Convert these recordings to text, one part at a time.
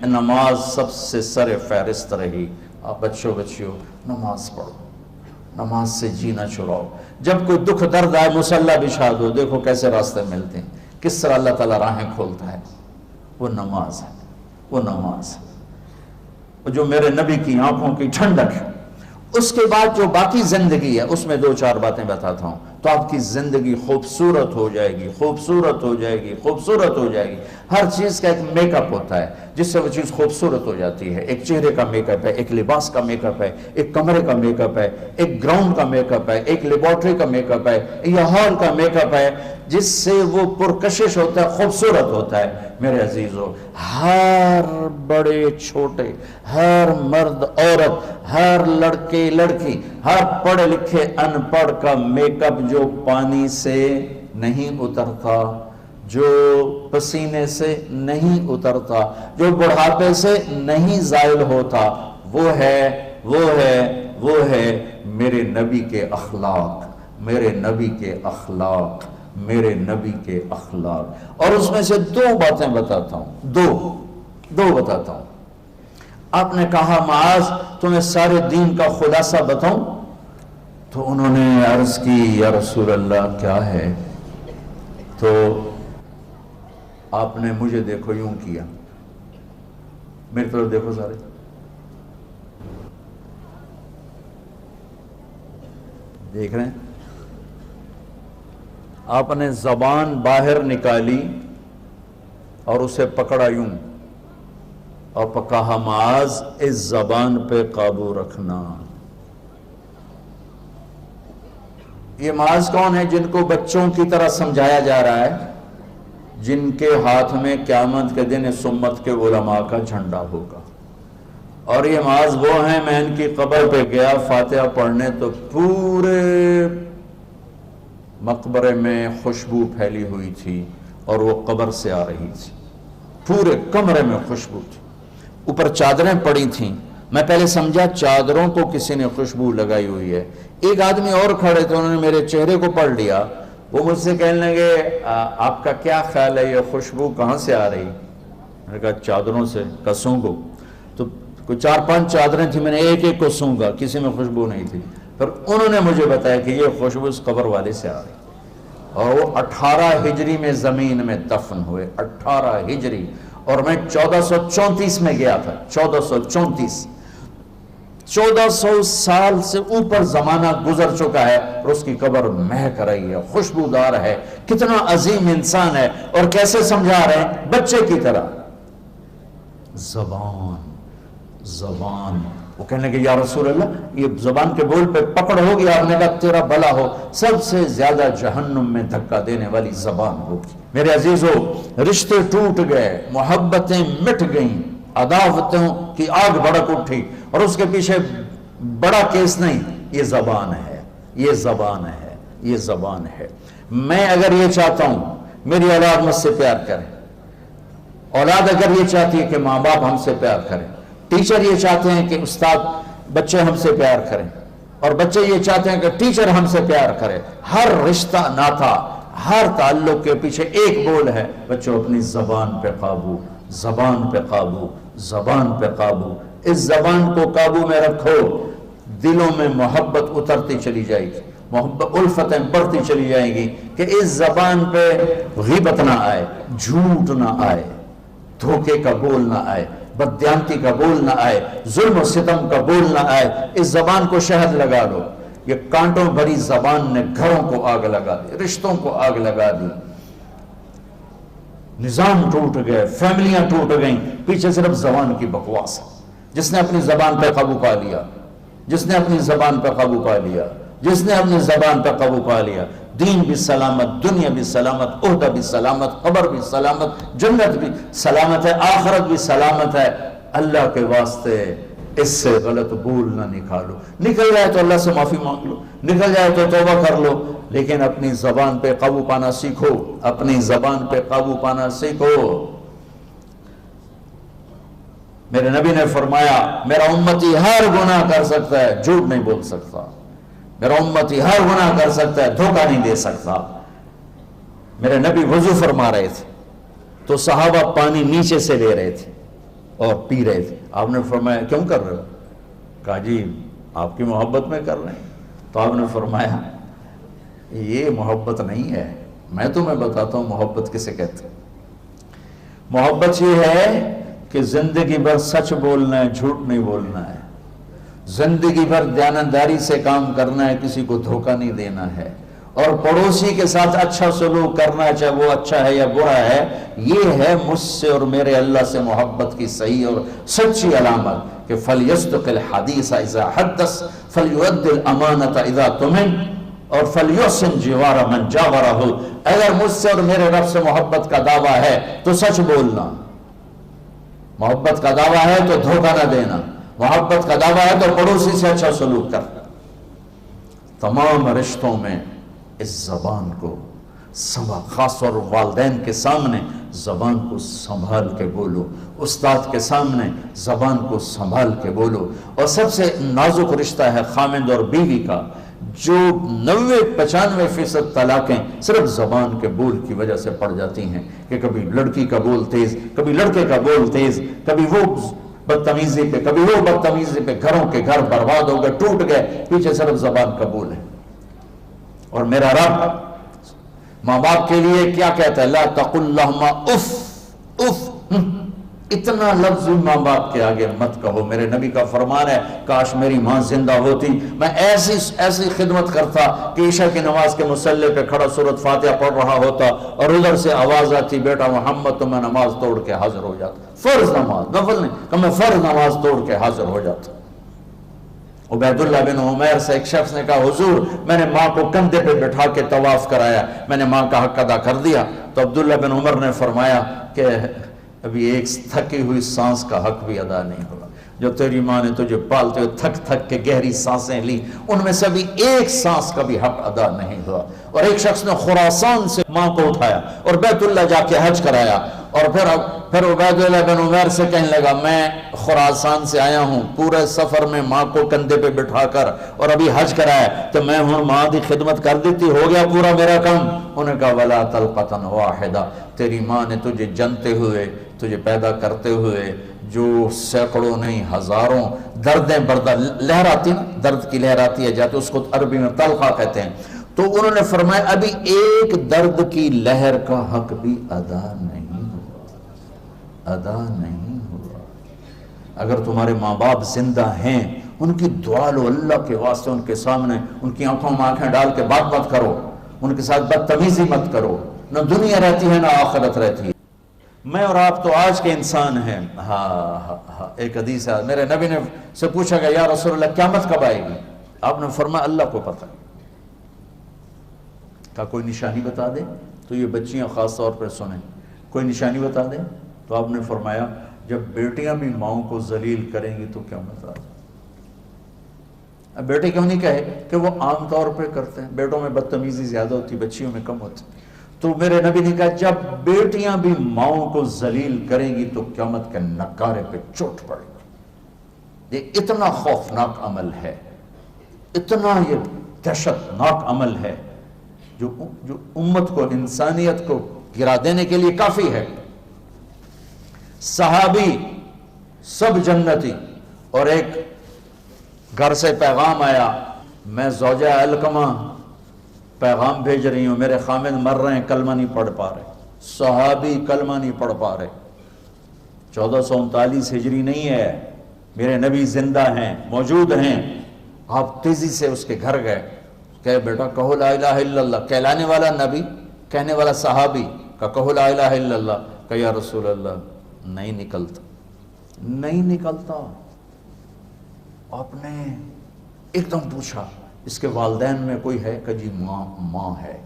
نماز سب سے سر فہرست رہی. آپ بچیوں نماز پڑھو، نماز سے جینا چھڑاؤ. جب کوئی دکھ درد آئے مصلی بچھا دو. دیکھو کیسے راستے ملتے ہیں، کس طرح اللہ تعالیٰ راہیں کھولتا ہے. وہ نماز ہے، وہ نماز ہے جو میرے نبی کی آنکھوں کی ٹھنڈک ہے. اس کے بعد جو باقی زندگی ہے اس میں 2-4 باتیں بتاتا ہوں تو آپ کی زندگی خوبصورت ہو جائے گی، خوبصورت ہو جائے گی، خوبصورت ہو جائے گی. ہر چیز کا ایک میک اپ ہوتا ہے جس سے وہ چیز خوبصورت ہو جاتی ہے. ایک چہرے کا میک اپ ہے، ایک لباس کا میک اپ ہے، ایک کمرے کا میک اپ ہے، ایک گراؤنڈ کا میک اپ ہے، ایک لیبارٹری کا میک اپ ہے، یا ہال کا میک اپ ہے جس سے وہ پرکشش ہوتا ہے، خوبصورت ہوتا ہے. میرے عزیزو، ہر بڑے چھوٹے، ہر مرد عورت، ہر لڑکے لڑکی، ہر پڑھے لکھے ان پڑھ کا میک اپ جو پانی سے نہیں اترتا، جو پسینے سے نہیں اترتا، جو بڑھاپے سے نہیں زائل ہوتا، وہ ہے میرے نبی کے اخلاق، میرے نبی کے اخلاق، میرے نبی کے اخلاق. اور اس میں سے 2 باتیں بتاتا ہوں، دو بتاتا ہوں. آپ نے کہا معاذ تمہیں سارے دین کا خلاصہ بتاؤں؟ تو انہوں نے عرض کی یا رسول اللہ کیا ہے؟ تو آپ نے مجھے دیکھو یوں کیا، میری طرف دیکھو سارے، دیکھ رہے ہیں؟ آپ نے زبان باہر نکالی اور اسے پکڑا یوں اور کہا معاذ اس زبان پہ قابو رکھنا. یہ معاذ کون ہے؟ جن کو بچوں کی طرح سمجھایا جا رہا ہے، جن کے ہاتھ میں قیامت کے دن اس امت کے علماء کا جھنڈا ہوگا. اور یہ معاذ وہ ہیں، میں ان کی قبر پہ گیا فاتحہ پڑھنے تو پورے مقبرے میں خوشبو پھیلی ہوئی تھی اور وہ قبر سے آ رہی تھی. پورے کمرے میں خوشبو تھی، اوپر چادریں پڑی تھیں. میں پہلے سمجھا چادروں کو کسی نے خوشبو لگائی ہوئی ہے. ایک آدمی اور کھڑے تھے، انہوں نے میرے چہرے کو پڑھ لیا. وہ مجھ سے کہنے لگے آپ کا کیا خیال ہے یہ خوشبو کہاں سے آ رہی؟ میں نے کہا چادروں سے. کہا سونگو. تو کوئی 4-5 چادریں تھیں، میں نے ایک کو سونگا، کسی میں خوشبو نہیں تھی. پھر انہوں نے مجھے بتایا کہ یہ خوشبو اس قبر والے سے آ رہی. اور وہ 18 ہجری میں زمین میں دفن ہوئے. 18 ہجری. اور میں 1434 میں گیا تھا. 1434. 1400 سال سے اوپر زمانہ گزر چکا ہے اور اس کی قبر مہک رہی ہے، خوشبودار ہے. کتنا عظیم انسان ہے. اور کیسے سمجھا رہے ہیں؟ بچے کی طرح. زبان. وہ کہنے لگے یا رسول اللہ یہ زبان کے بول پہ پکڑ ہوگی. آپ نے کہا تیرا بھلا ہو، سب سے زیادہ جہنم میں دھکا دینے والی زبان ہوگی. میرے عزیزو، رشتے ٹوٹ گئے، محبتیں مٹ گئیں، عداوتوں کی آگ بھڑک اٹھی، اور اس کے پیچھے بڑا کیس نہیں، یہ زبان ہے، یہ زبان ہے، یہ زبان ہے. میں اگر یہ چاہتا ہوں میری اولاد مجھ سے پیار کرے، اولاد اگر یہ چاہتی ہے کہ ماں باپ ہم سے پیار کریں، ٹیچر یہ چاہتے ہیں کہ استاد بچے ہم سے پیار کریں، اور بچے یہ چاہتے ہیں کہ ٹیچر ہم سے پیار کرے. ہر رشتہ ناتا، ہر تعلق کے پیچھے ایک بول ہے، بچوں اپنی زبان پہ قابو، زبان پہ قابو، زبان پہ قابو. اس زبان کو قابو میں رکھو، دلوں میں محبت اترتی چلی جائے گی، محبت الفتیں بڑھتی چلی جائیں گی کہ اس زبان پہ غیبت نہ آئے، جھوٹ نہ آئے، دھوکے کا بول نہ آئے، بددیانتی کا بول نہ آئے، ظلم و ستم کا بول نہ آئے. اس زبان کو شہد لگا لو. یہ کانٹوں بھری زبان نے گھروں کو آگ لگا دی، رشتوں کو آگ لگا دی، نظام ٹوٹ گئے، فیملیاں ٹوٹ گئیں، پیچھے صرف زبان کی بکواس ہے. جس نے اپنی زبان پہ قابو پا لیا، جس نے اپنی زبان پہ قابو پا لیا، جس نے اپنی زبان پہ قابو پا لیا، دین بھی سلامت، دنیا بھی سلامت، عہدہ بھی سلامت، قبر بھی سلامت، جنت بھی سلامت ہے، آخرت بھی سلامت ہے. اللہ کے واسطے اس سے غلط بول نہ نکالو. نکل جائے تو اللہ سے معافی مانگ لو، نکل جائے تو توبہ کر لو، لیکن اپنی زبان پہ قابو پانا سیکھو، اپنی زبان پہ قابو پانا سیکھو. میرے نبی نے فرمایا میرا امتی ہر گناہ کر سکتا ہے، جھوٹ نہیں بول سکتا. میرا امتی ہر گناہ کر سکتا ہے، دھوکہ نہیں دے سکتا. میرے نبی وضو فرما رہے تھے تو صحابہ پانی نیچے سے لے رہے تھے، اور پی رہے تھے. آپ نے فرمایا کیوں کر رہے ہو؟ کہا جی آپ کی محبت میں کر رہے ہیں. تو آپ نے فرمایا یہ محبت نہیں ہے، میں تمہیں بتاتا ہوں محبت کسے کہتے ہیں. محبت یہ ہے کہ زندگی بھر سچ بولنا ہے، جھوٹ نہیں بولنا ہے، زندگی بھر دیانتداری سے کام کرنا ہے، کسی کو دھوکہ نہیں دینا ہے، اور پڑوسی کے ساتھ اچھا سلوک کرنا ہے چاہے وہ اچھا ہے یا برا ہے. یہ ہے مجھ سے اور میرے اللہ سے محبت کی صحیح اور سچی علامت کہ فَلْيَصْدِقِ الْحَدِيثَ إِذَا حَدَّثَ فَلْيُؤَدِّ الْأَمَانَةَ إِذَا اؤْتُمِنَ اور فَلْيُحْسِنْ جِوَارَ مَنْ جَاوَرَهُ. اگر مجھ سے اور میرے رب سے محبت کا دعویٰ ہے تو سچ بولنا، محبت کا دعویٰ ہے تو دھوکہ نہ دینا، محبت کا دعویٰ ہے تو پڑوسی سے اچھا سلوک کرنا. تمام رشتوں میں اس زبان کو خاص طور والدین کے سامنے زبان کو سنبھال کے بولو، استاد کے سامنے زبان کو سنبھال کے بولو. اور سب سے نازک رشتہ ہے خامند اور بیوی کا، جو 90-95% طلاقیں صرف زبان کے بول کی وجہ سے پڑ جاتی ہیں کہ کبھی لڑکی کا بول تیز، کبھی لڑکے کا بول تیز، کبھی وہ بدتمیزی پہ کبھی وہ بدتمیزی پہ، گھروں کے گھر برباد ہو گئے، ٹوٹ گئے، پیچھے صرف زبان کا بول ہے. اور میرا رب ماں باپ کے لیے کیا کہتا ہے؟ لا تقل لہما اف اف. اتنا لفظ ماں باپ کے آگے مت کہو. میرے نبی کا فرمان ہے کاش میری ماں زندہ ہوتی، میں ایسی خدمت کرتا کہ عشاء کی نماز کے مصلی پہ کھڑا سورۃ فاتحہ پڑھ رہا ہوتا اور ادھر سے آواز آتی بیٹا محمد، تو میں نماز توڑ کے حاضر ہو جاتا. فرض نماز، نفل نہیں، کہ میں فرض نماز توڑ کے حاضر ہو جاتا. عبید اللہ بن عمیر سے ایک شخص نے کہا حضور میں نے ماں کو کندھے پہ بٹھا کے طواف کرایا، میں نے ماں کا حق ادا کر دیا. تو عبداللہ بن عمر نے فرمایا کہ ابھی ایک تھکی ہوئی سانس کا حق بھی ادا نہیں ہوا. جو تیری ماں نے تجھے پالتے ہوئے تھک تھک کے گہری سانسیں لی، ان میں سے بھی ایک سانس کا بھی حق ادا نہیں ہوا. اور ایک شخص نے خراسان سے ماں کو اٹھایا اور بیت اللہ جا کے حج کرایا، اور پھر عبید اللہ بن عمیر سے کہنے لگا میں خراسان سے آیا ہوں، پورے سفر میں ماں کو کندھے پہ بٹھا کر اور ابھی حج کرایا، تو میں ہوں ماں دی خدمت کر دیتی، ہو گیا پورا میرا کام. انہوں نے کہا ولا طلقۃ واحدہ، تیری ماں نے تجھے جنتے ہوئے، تجھے پیدا کرتے ہوئے جو سینکڑوں نہیں ہزاروں دردیں برداشت، لہر آتی نا، درد کی لہر آتی ہے جاتے، اس کو عربی میں طلقہ کہتے ہیں. تو انہوں نے فرمایا ابھی ایک درد کی لہر کا حق بھی ادا نہیں ہوا، ادا نہیں ہوا. اگر تمہارے ماں باپ زندہ ہیں ان کی دعا لو، اللہ کے واسطے ان کے سامنے ان کی آنکھوں میں آنکھیں ڈال کے بات مت کرو، ان کے ساتھ بدتمیزی مت کرو. نہ دنیا رہتی ہے نہ آخرت رہتی ہے. میں اور آپ تو آج کے انسان ہیں. ہاں ایک حدیث ہے، میرے نبی نے سے پوچھا کہ یا رسول اللہ قیامت کب آئے گی؟ آپ نے فرمایا اللہ کو پتہ. کہا کوئی نشانی بتا دے؟ تو یہ بچیاں خاص طور پر سنیں، کوئی نشانی بتا دیں؟ تو آپ نے فرمایا جب بیٹیاں بھی ماؤں کو ذلیل کریں گی تو قیامت آ جائے. اب بیٹے کیوں نہیں کہے کہ وہ عام طور پہ کرتے ہیں، بیٹوں میں بدتمیزی زیادہ ہوتی، بچیوں میں کم ہوتی. تو میرے نبی نے کہا جب بیٹیاں بھی ماؤں کو ذلیل کریں گی تو قیامت کے نکارے پہ چوٹ پڑے گی. یہ اتنا خوفناک عمل ہے، اتنا یہ دہشت ناک عمل ہے جو امت کو، انسانیت کو گرا دینے کے لیے کافی ہے. صحابی سب جنتی، اور ایک گھر سے پیغام آیا میں زوجہ علقمہ پیغام بھیج رہی ہوں، میرے خامد مر رہے ہیں، کلمہ نہیں پڑھ پا رہے. صحابی کلمہ نہیں پڑھ پا رہے. 1439 ہجری نہیں ہے، میرے نبی زندہ ہیں، موجود ہیں. آپ تیزی سے اس کے گھر گئے، کہ بیٹا کہو لا الہ الا اللہ. کہلانے والا نبی، کہنے والا صحابی، کہ کہو لا الہ الا اللہ. کہ یا رسول اللہ نہیں نکلتا، نہیں نکلتا. آپ نے ایک دم پوچھا اس کے والدین میں کوئی ہے؟ کہ جی ماں ہے.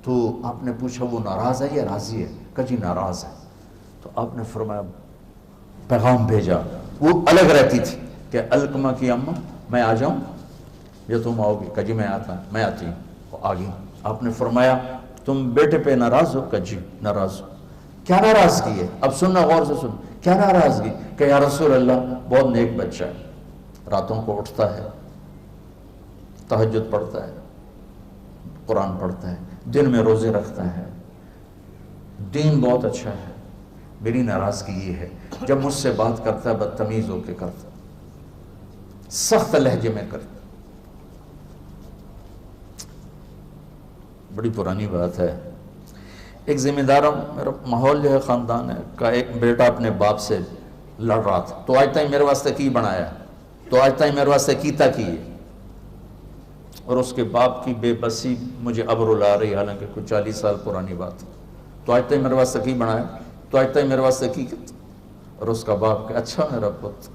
تو آپ نے پوچھا وہ ناراض ہے یا راضی ہے؟ کہ جی ناراض ہے. تو آپ نے فرمایا پیغام بھیجا. وہ الگ رہتی تھی کہ علقمہ کی اماں میں آ جاؤں یا تم آؤ گی؟ کہ جی میں آتی ہوں. وہ آ گئی. آپ نے فرمایا تم بیٹے پہ ناراض ہو؟ کہ جی ناراض ہو. کیا ناراضگی ہے؟ اب سننا غور سے سن. کیا ناراضگی؟ کہ یا رسول اللہ بہت نیک بچہ ہے، راتوں کو اٹھتا ہے، تہجد پڑھتا ہے، قرآن پڑھتا ہے، دن میں روزے رکھتا ہے، دین بہت اچھا ہے، میری ناراضگی یہ ہے جب مجھ سے بات کرتا ہے بدتمیز ہو کے کرتا، سخت لہجے میں کرتا. بڑی پرانی بات ہے، ایک ذمہ دار میرا ماحول جو ہے خاندان ہے کا، ایک بیٹا اپنے باپ سے لڑ رہا تھا، تو آج تک میرے واسطے کی بنایا، تو آج تک میرے واسطے کیتا کی ہے، اور اس کے باپ کی بے بسی مجھے اب رلا رہی، حالانکہ کچھ 40 سال پرانی بات ہے. تو آج تک میرے واسطے کی بنایا، تو آج تک میرے واسطے کی، اور اس کا باپ کہ اچھا میرا پت.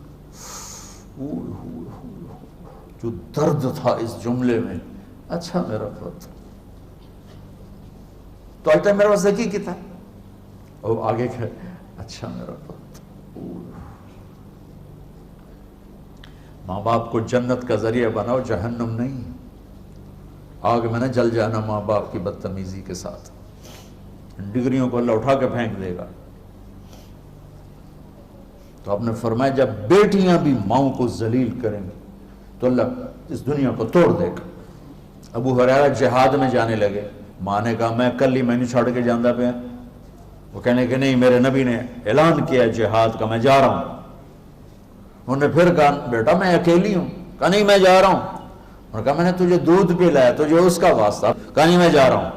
جو درد تھا اس جملے میں، اچھا میرا پت، تو آج تک میرے واسطے کی تھا، اور آگے کہ اچھا میرا پت. ماں باپ کو جنت کا ذریعہ بناؤ، جہنم نہیں. آگ میں نہ جل جانا ماں باپ کی بدتمیزی کے ساتھ. ڈگریوں کو اللہ اٹھا کے پھینک دے گا. تو آپ نے فرمایا جب بیٹیاں بھی ماؤں کو ذلیل کریں گی تو اللہ اس دنیا کو توڑ دے گا. ابو ہریرہ جہاد میں جانے لگے، ماں نے کہا میں کل ہی میں نہیں چھوڑ کے جاندہ پہ. وہ کہنے کہ نہیں، میرے نبی نے اعلان کیا جہاد کا، میں جا رہا ہوں. انہوں نے پھر کہا بیٹا میں اکیلی ہوں. کہا نہیں میں جا رہا ہوں. انہوں نے کہا میں نے تجھے دودھ پلایا، تجھے اس کا واسطہ. کہا نہیں میں جا رہا ہوں.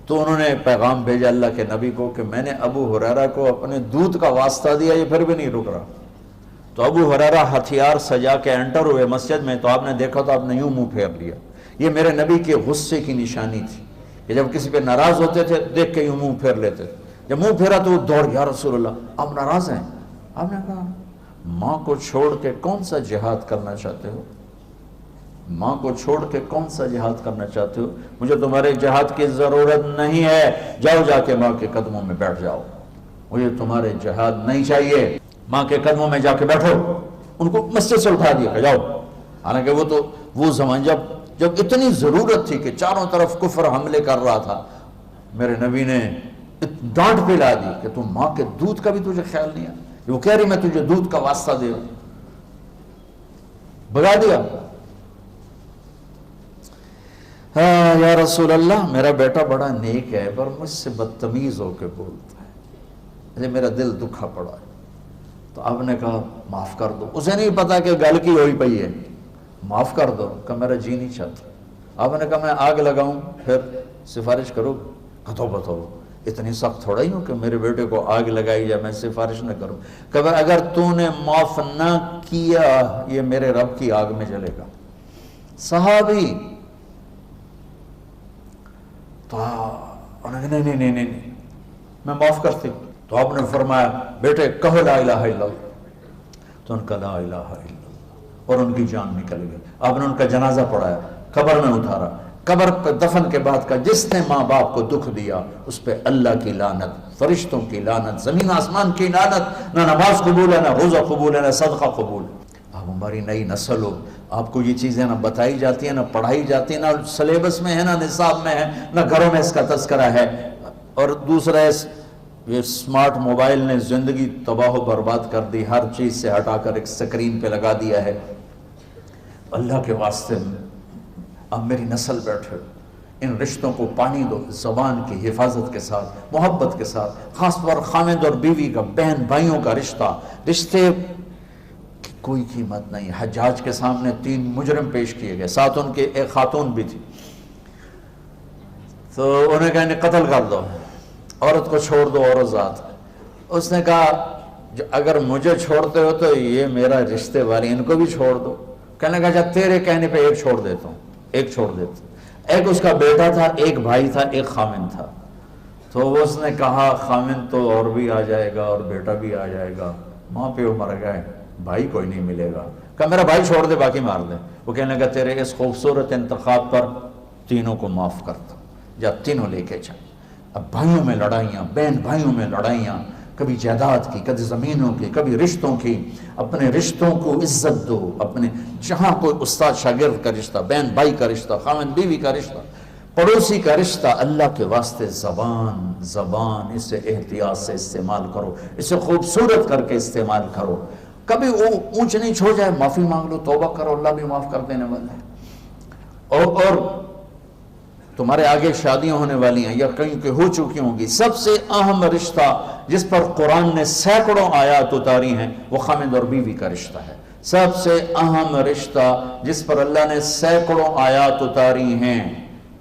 تو انہوں نے پیغام بھیجا اللہ کے نبی کو کہ میں نے ابو ہریرہ کو اپنے دودھ کا واسطہ دیا، یہ پھر بھی نہیں رک رہا. تو ابو ہریرہ ہتھیار سجا کے انٹر ہوئے مسجد میں، تو آپ نے دیکھا تو آپ نے یوں منہ پھیر لیا. یہ میرے نبی کے غصے کی نشانی تھی کہ جب کسی پہ ناراض ہوتے تھے دیکھ کے یوں منہ پھیر لیتے تھے. جب منہ پھیرا تو وہ دوڑ، یا رسول اللہ آپ ناراض ہیں؟ آپ نے کہا ماں کو چھوڑ کے کون سا جہاد کرنا چاہتے ہو؟ ماں کو چھوڑ کے کون سا جہاد کرنا چاہتے ہو؟ مجھے تمہارے جہاد کی ضرورت نہیں ہے، جاؤ جا کے ماں کے قدموں میں بیٹھ جاؤ. مجھے تمہارے جہاد نہیں چاہیے، ماں کے قدموں میں جا کے بیٹھو. ان کو مسجد سے اٹھا دیا کہ جاؤ. حالانکہ وہ تو وہ زمان جب اتنی ضرورت تھی کہ چاروں طرف کفر حملے کر رہا تھا، میرے نبی نے ڈانٹ پلا دی کہ تم ماں کے دودھ کا بھی تجھے خیال نہیں ہے. وہ کہہ رہی میں تجھے دودھ کا واسطہ دے رہا، بگا دیا. ہاں یا رسول اللہ میرا بیٹا بڑا نیک ہے پر مجھ سے بدتمیز ہو کے بولتا ہے، میرا دل دکھا پڑا ہے. تو آپ نے کہا معاف کر دو. اسے نہیں پتا کہ گل کی ہوئی پئی ہے. معاف کر دو. کہ میرا جی نہیں چاہتا. آپ نے کہا میں آگ لگاؤں پھر سفارش کرو؟ کہو بتاؤ اتنی سخت تھوڑا ہی ہوں کہ میرے بیٹے کو آگ لگائی جائے میں سفارش نہ کروں. کہ اگر تو نے معاف نہ کیا یہ میرے رب کی آگ میں جلے گا. صحابی تو انہوں نے نہیں میں معاف کرتی ہوں. تو آپ نے فرمایا بیٹے کہو لا الہ الا اللہ. تو ان کا لا الہ الا اللہ اور ان کی جان نکل گئی. آپ نے ان کا جنازہ پڑھایا، قبر میں اتارا. قبر پہ دفن کے بعد کا جس نے ماں باپ کو دکھ دیا اس پہ اللہ کی لعنت، فرشتوں کی لعنت، زمین آسمان کی لعنت. نہ نماز قبول ہے، نہ روزہ قبول ہے، نہ صدقہ قبول ہے. اب ہماری نئی نسل ہو، آپ کو یہ چیزیں نہ بتائی جاتی ہیں، نہ پڑھائی جاتی ہیں، نہ سلیبس میں ہے، نہ نصاب میں ہے، نہ گھروں میں اس کا تذکرہ ہے. اور دوسرا یہ سمارٹ موبائل نے زندگی تباہ و برباد کر دی. ہر چیز سے ہٹا کر ایک سکرین پہ لگا دیا ہے. اللہ کے واسطے اب میری نسل بیٹھے، ان رشتوں کو پانی دو، زبان کی حفاظت کے ساتھ، محبت کے ساتھ. خاص طور خامد اور بیوی کا، بہن بھائیوں کا رشتہ، رشتے کی کوئی قیمت نہیں. حجاج کے سامنے 3 مجرم پیش کیے گئے، ساتھ ان کے ایک خاتون بھی تھی. تو انہیں کہا انہیں قتل کر دو، عورت کو چھوڑ دو، عورت ذات. اس نے کہا اگر مجھے چھوڑتے ہو تو یہ میرا رشتے والی ان کو بھی چھوڑ دو. کہنے لگا اچھا تیرے کہنے پہ ایک چھوڑ دیتا ہوں. ایک چھوڑ دیتا. ایک اس کا بیٹا تھا، ایک بھائی تھا، ایک خامن تھا. تو اس نے کہا خامن تو اور بھی آ جائے گا اور بیٹا بھی آ جائے گا، ماں پیو مر گئے، بھائی کوئی نہیں ملے گا. کہا میرا بھائی چھوڑ دے باقی مار دے. وہ کہنے لگا تیرے اس خوبصورت انتخاب پر تینوں کو معاف کرتا ہوں، جا تینوں لے کے چل. اب بھائیوں میں لڑائیاں، بہن بھائیوں میں لڑائیاں، کبھی جائیداد کی، کبھی زمینوں کی، کبھی رشتوں کی. اپنے رشتوں کو عزت دو. اپنے جہاں کوئی استاد شاگرد کا رشتہ، بہن بھائی کا رشتہ، خامن بیوی کا رشتہ، پڑوسی کا رشتہ، اللہ کے واسطے زبان اسے احتیاط سے استعمال کرو، اسے خوبصورت کر کے استعمال کرو. کبھی وہ اونچ نیچ ہو جائے معافی مانگ لو، توبہ کرو، اللہ بھی معاف کر دینے والا ہے. اور تمہارے آگے شادیاں ہونے والی ہیں یا کہیں کہ ہو چکی ہوں گی، سب سے اہم رشتہ جس پر قرآن نے سینکڑوں آیات اتاری ہیں وہ خامد اور بیوی کا رشتہ ہے۔ سب سے اہم رشتہ جس پر اللہ نے سینکڑوں آیات اتاری ہیں،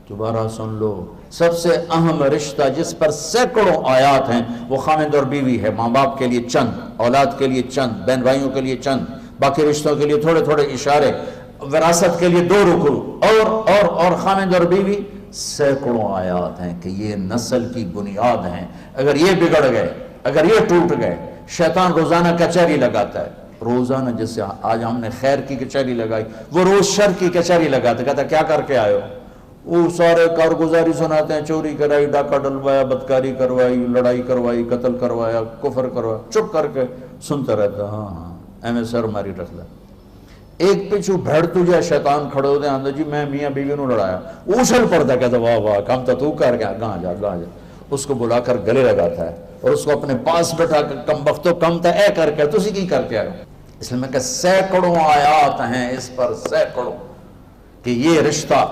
دوبارہ سن لو، سب سے اہم رشتہ جس پر سینکڑوں آیات ہیں وہ خامد اور بیوی ہے۔ ماں باپ کے لیے چند، اولاد کے لیے چند، بہن بھائیوں کے لیے چند، باقی رشتوں کے لیے تھوڑے تھوڑے اشارے، وراثت کے لیے 2 رکوع، اور خامد اور بیوی سینکڑوں آیات ہیں کہ یہ نسل کی بنیاد ہیں۔ اگر یہ بگڑ گئے، اگر یہ ٹوٹ گئے، شیطان روزانہ کچہری لگاتا ہے، روزانہ، جیسے آج ہم نے خیر کی کچہری لگائی، وہ روز شر کی کچہری لگاتا ہے، کہتا ہے کیا کر کے آئے ہو؟ وہ سارے کارگزاری سناتے ہیں، چوری کرائی، ڈاکہ ڈلوایا، بدکاری کروائی، لڑائی کروائی، قتل کروایا، کفر کروایا، چپ کر کے سنتا رہتا، ہاں ہاں ایویں سر ماری رکھ لے۔ ایک پیچھو بھیڑ تجھے شیطان کھڑے ہوتے ہیں اندر، جی میں میاں بیوی نو لڑایا، اچھل پڑتا ہے، کہتا واہ واہ کام تو کر گیا، گاں جا گاں جا، اس کو بلا کر گلے لگاتا ہے اور اس کو اپنے پاس بٹھا کر کم بختو کم تا اے کر کے تسی کی کر کے آئے۔ اس لیے میں کہ سینکڑوں آیات ہیں اس پر، سینکڑوں، کہ یہ رشتہ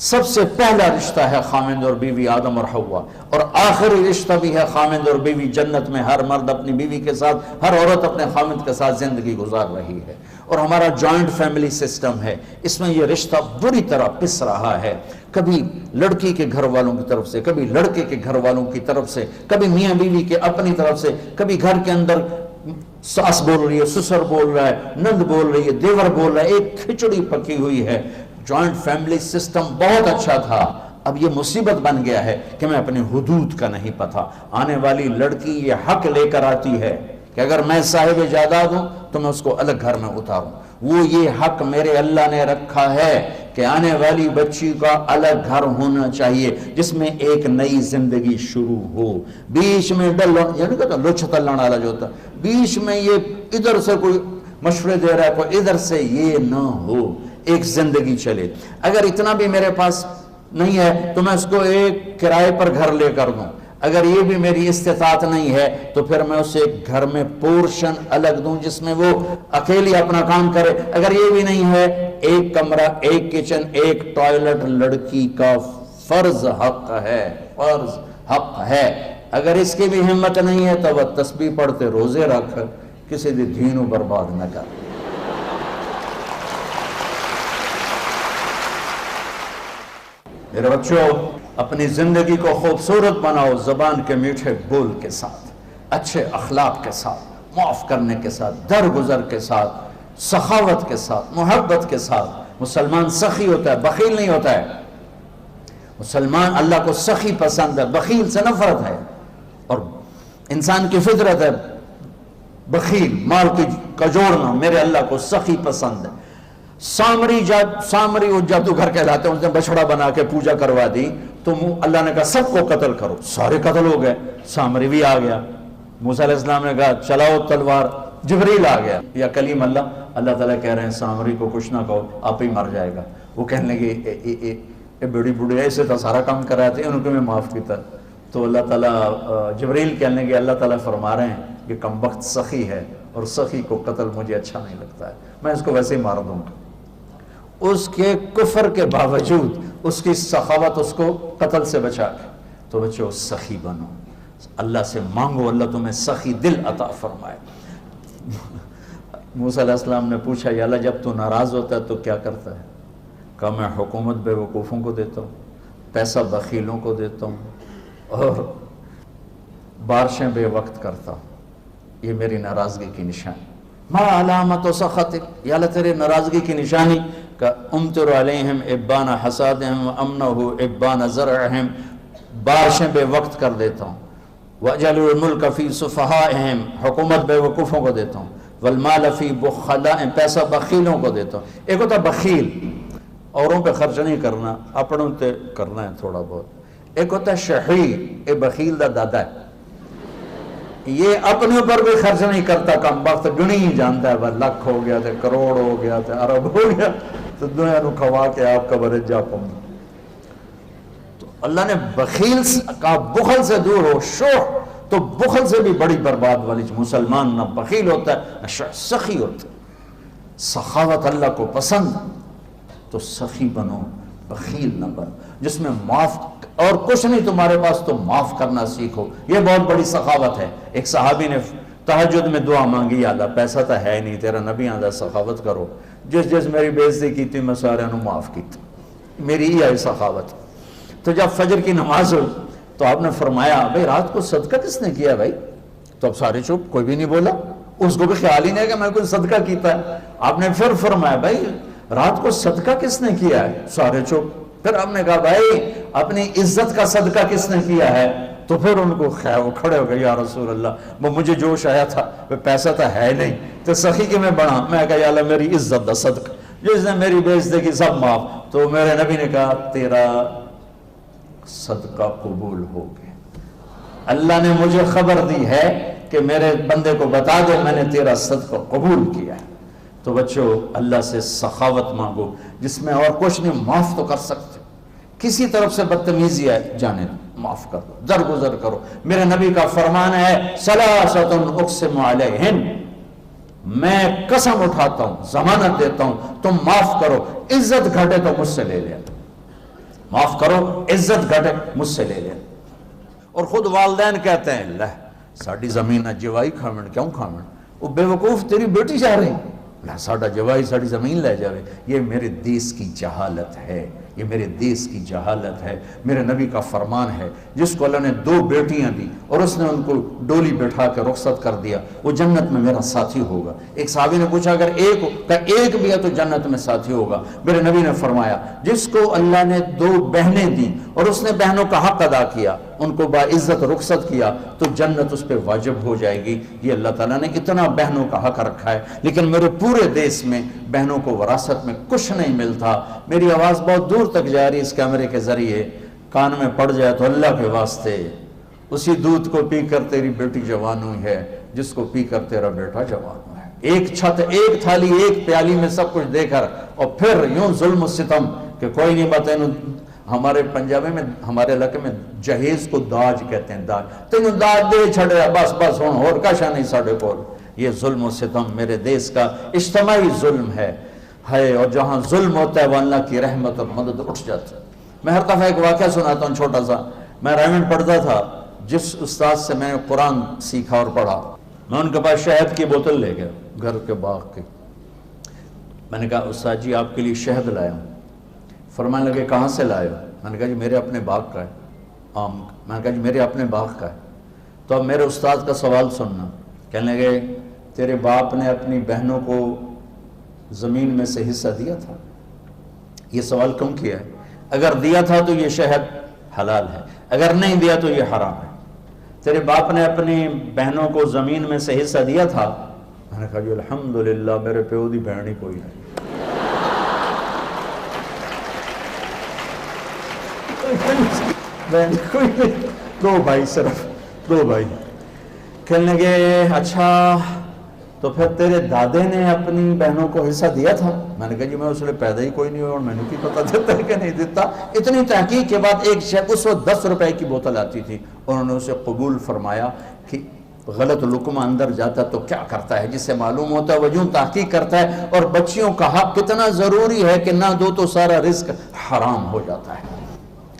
سب سے پہلا رشتہ ہے خامند اور بیوی، آدم اور حوا، اور آخری رشتہ بھی ہے خامند اور بیوی۔ جنت میں ہر مرد اپنی بیوی کے ساتھ، ہر عورت اپنے خامند کے ساتھ زندگی گزار رہی ہے، اور ہمارا جوائنٹ فیملی سسٹم ہے، اس میں یہ رشتہ بری طرح پس رہا ہے، کبھی لڑکی کے گھر والوں کی طرف سے، کبھی لڑکے کے گھر والوں کی طرف سے، کبھی میاں بیوی کے اپنی طرف سے، کبھی گھر کے اندر ساس بول رہی ہے، سسر بول رہا ہے، نند بول رہی ہے، دیور بول رہا ہے، ایک کھچڑی پکی ہوئی ہے۔ جوائنٹ فیملی سسٹم بہت اچھا تھا، اب یہ مصیبت بن گیا ہے کہ میں اپنے حدود کا نہیں پتہ۔ آنے والی لڑکی یہ حق لے کر آتی ہے کہ اگر میں صاحب جائیداد ہوں تو میں اس کو الگ گھر میں اتاروں، وہ یہ حق میرے اللہ نے رکھا ہے کہ آنے والی بچی کا الگ گھر ہونا چاہیے جس میں ایک نئی زندگی شروع ہو۔ بیچ میں یعنی کہتا لچھ تلن والا جو ہوتا، بیچ میں یہ ادھر سے کوئی مشورے دے رہا ہے، کوئی ادھر سے، یہ نہ ہو، ایک زندگی چلے۔ اگر اتنا بھی میرے پاس نہیں ہے تو میں اس کو ایک کرائے پر گھر لے کر دوں، اگر یہ بھی میری استطاعت نہیں ہے تو پھر میں اسے گھر میں پورشن الگ دوں جس میں وہ اکیلی اپنا کام کرے، اگر یہ بھی نہیں ہے ایک کمرہ، ایک کچن، ایک ٹوائلٹ لڑکی کا فرض حق ہے، فرض حق ہے۔ اگر اس کی بھی ہمت نہیں ہے تو وہ تسبیح پڑھتے روزے رکھ، کسی دی دینوں برباد نہ کر۔ میرے بچوں، اپنی زندگی کو خوبصورت بناؤ زبان کے میٹھے بول کے ساتھ، اچھے اخلاق کے ساتھ، معاف کرنے کے ساتھ، درگزر کے ساتھ، سخاوت کے ساتھ، محبت کے ساتھ۔ مسلمان سخی ہوتا ہے، بخیل نہیں ہوتا ہے۔ مسلمان اللہ کو سخی پسند ہے، بخیل سے نفرت ہے، اور انسان کی فطرت ہے بخیل، مال کا جوڑنا۔ میرے اللہ کو سخی پسند ہے۔ سامری جادو گھر کہلاتے ہیں، اس نے بچڑا بنا کے پوجا کروا دی تو اللہ نے کہا سب کو قتل کرو، سارے قتل ہو گئے، سامری بھی آ گیا۔ موسیٰ علیہ السلام نے کہا چلاؤ تلوار، جبریل آ گیا، یا کلیم اللہ تعالیٰ کہہ رہے ہیں سامری کو کچھ نہ کہو، آپ ہی مر جائے گا۔ وہ کہنے لگے اے بڑی بڑی ایسے تو سارا کام کر رہے تھے، ان کو میں معاف کیتا۔ تو اللہ تعالیٰ جبریل کہنے لگے اللہ تعالیٰ فرما رہے ہیں کہ کم وقت سخی ہے، اور سخی کو قتل مجھے اچھا نہیں لگتا ہے، میں اس کو ویسے ہی مار دوں گا۔ اس کے کفر کے باوجود اس کی سخاوت اس کو قتل سے بچا کے۔ تو بچو سخی بنو، اللہ سے مانگو اللہ تمہیں سخی دل عطا فرمائے۔ موسیٰ علیہ السلام نے پوچھا یا اللہ جب تو ناراض ہوتا ہے تو کیا کرتا ہے؟ کہا میں حکومت بے وقوفوں کو دیتا ہوں، پیسہ بخیلوں کو دیتا ہوں، اور بارشیں بے وقت کرتا ہوں، یہ میری ناراضگی کی نشانی۔ ما علامت و سخطک، یا اللہ تیرے ناراضگی کی نشانی کہ امطر علیہم ابان حسادہم وامنہ ابان زرعہم، بارشیں بے وقت کر دیتا ہوں۔ وَأَجْعَلُ الْمُلْكَ فِي صُفَحَائِهِمْ، حکومت بے وقوفوں کو دیتا ہوں۔ وَالْمَالَ فِي بُخَلَائِهِمْ، پیسہ بخیلوں کو دیتا ہوں۔ ایک ہوتا بخیل، اوروں پہ خرچ نہیں کرنا، اپنوں تے کرنا ہے تھوڑا بہت۔ ایک ہوتا شحیح، اے بخیل دا دادا ہے، یہ اپنے اوپر بھی خرچ نہیں کرتا، کم وقت گنی ہی جانتا ہے، بس لاکھ ہو گیا تھے، کروڑ ہو گیا تھے، ارب ہو گیا تو دنیا نو کھوا کے آپ کا برج جا پاؤں۔ تو اللہ نے بخیل کا بخل سے دور ہو، شوح تو بخل سے بھی بڑی برباد والی۔ مسلمان نہ بخیل ہوتا ہے نہ سخی ہوتا ہے، سخاوت اللہ کو پسند، تو سخی بنو، بخیل نہ بنو، جس میں معاف اور کچھ نہیں تمہارے پاس تو معاف کرنا سیکھو. یہ بہت بڑی سخاوت ہے. ایک صحابی نے تہجد میں دعا مانگی، یا اللہ پیسہ تو ہے نہیں، تیرا نبی آدھا سخاوت کرو، جس میری بے عزتی کی تھی میں سارے انہوں معاف کی تھی، میری ہی آئی سخاوت. تو جب فجر کی نماز ہوئی تو آپ نے فرمایا بھائی رات کو صدقہ کس نے کیا بھائی؟ تو اب سارے چپ، کوئی بھی نہیں بولا، اس کو بھی خیال ہی نہیں ہے کہ میں کوئی صدقہ کیتا ہے. آپ نے پھر فرمایا بھائی رات کو صدقہ کس نے کیا ہے؟ سارے چپ. پھر آپ نے کہا بھائی اپنی عزت کا صدقہ کس نے کیا ہے؟ تو پھر ان کو وہ کھڑے ہو گئے، یا رسول اللہ وہ مجھے جوش آیا تھا، پیسہ تو ہے نہیں، تو سخی کے میں بڑھا، میں کہا یا اللہ میری عزت دا صدقہ، جس نے میری بے عزتی کی سب معاف. تو میرے نبی نے کہا تیرا صدقہ قبول ہو گیا، اللہ نے مجھے خبر دی ہے کہ میرے بندے کو بتا دے میں نے تیرا صدقہ قبول کیا ہے. تو بچوں اللہ سے سخاوت مانگو، جس میں اور کچھ نہیں، معاف تو کر سکتے. کسی طرف سے بدتمیزی ہے جانے معاف کر دو، درگزر کرو. میرے نبی کا فرمان ہے ثلاثۃ اقسم علیہن، میں قسم اٹھاتا ہوں، ضمانت دیتا ہوں تم معاف کرو، عزت گھٹے تو مجھ سے لے لینا، معاف کرو عزت گھٹے مجھ سے لے لینا. اور خود والدین کہتے ہیں لہ ساڑی زمین جوائی کھامن، کیوں کھامن؟ وہ بے وقوف تیری بیٹی جا رہی، لہ ساڑا جوائی ساڑی زمین لے جاوے. یہ میرے دیس کی جہالت ہے، یہ میرے دیس کی جہالت ہے. میرے نبی کا فرمان ہے جس کو اللہ نے 2 بیٹیاں دی اور اس نے ان کو ڈولی بٹھا کے رخصت کر دیا، وہ جنت میں میرا ساتھی ہوگا. ایک صحابی نے پوچھا اگر ایک بھی ہے تو جنت میں ساتھی ہوگا. میرے نبی نے فرمایا جس کو اللہ نے 2 بہنیں دیں اور اس نے بہنوں کا حق ادا کیا، ان کو باعزت رخصت کیا، تو جنت اس پہ واجب ہو جائے گی. یہ اللہ تعالیٰ نے اتنا بہنوں کا حق رکھا ہے. لیکن میرے پورے دیس میں بہنوں کو وراثت میں کچھ نہیں ملتا. میری آواز بہت دور تک جا رہی اس کیمرے کے ذریعے، کان میں پڑ جائے تو اللہ کے واسطے اسی دودھ کو پی کر تیری بیٹی جوان ہوئی ہے جس کو پی کر تیرا بیٹا جوان ہوا ہے. ایک چھت، ایک تھالی، ایک پیالی میں سب کچھ دے کر، اور پھر یوں ظلم و ستم کہ کوئی نہیں بتائیں. ہمارے پنجابی میں، ہمارے علاقے میں جہیز کو داج کہتے ہیں، داج، تینوں داج دے چھڑے بس بس ہوں اور کشا نہیں ساڑھے کول. یہ ظلم و ستم میرے دیس کا اجتماعی ظلم ہے، اور جہاں ظلم ہوتا ہے وہ اللہ کی رحمت اور مدد اٹھ جاتی ہے. میں ہر دفعہ ایک واقعہ سناتا ہوں چھوٹا سا. میں ریمنڈ پڑھتا تھا، جس استاد سے میں نے قرآن سیکھا اور پڑھا، میں ان کے پاس شہد کی بوتل لے گیا گھر کے باغ کی. میں نے کہا استاد جی آپ کے لیے شہد لایا ہوں. فرمانے لگے کہاں سے لائے ہو؟ میں نے کہا جی میرے اپنے باغ کا ہے آم. میں نے کہا جی میرے اپنے باغ کا ہے. تو اب میرے استاد کا سوال سننا. کہنے لگے تیرے باپ نے اپنی بہنوں کو زمین میں سے حصہ دیا تھا؟ یہ سوال کیوں کیا ہے؟ اگر دیا تھا تو یہ شہد حلال ہے، اگر نہیں دیا تو یہ حرام ہے. تیرے باپ نے اپنی بہنوں کو زمین میں سے حصہ دیا تھا؟ میں نے کہا جی الحمدللہ میرے پیو دی بہن ہی کوئی ہے. کوئی 2 بھائی، صرف 2 بھائی. کہنے لگے اچھا تو پھر تیرے دادے نے اپنی بہنوں کو حصہ دیا تھا؟ میں نے کہا جی میں اس لیے پیدا ہی کوئی نہیں ہوا اور میں نے کی پتہ دیتا ہے کہ نہیں دیتا. اتنی تحقیق کے بعد ایک شیخ، اس وقت 10 روپے کی بوتل آتی تھی، انہوں نے اسے قبول فرمایا کہ غلط لقمہ اندر جاتا تو کیا کرتا ہے، جس سے معلوم ہوتا ہے وہ یوں تحقیق کرتا ہے. اور بچیوں کا حق کتنا ضروری ہے کہ نہ دو تو سارا رزق حرام ہو جاتا ہے.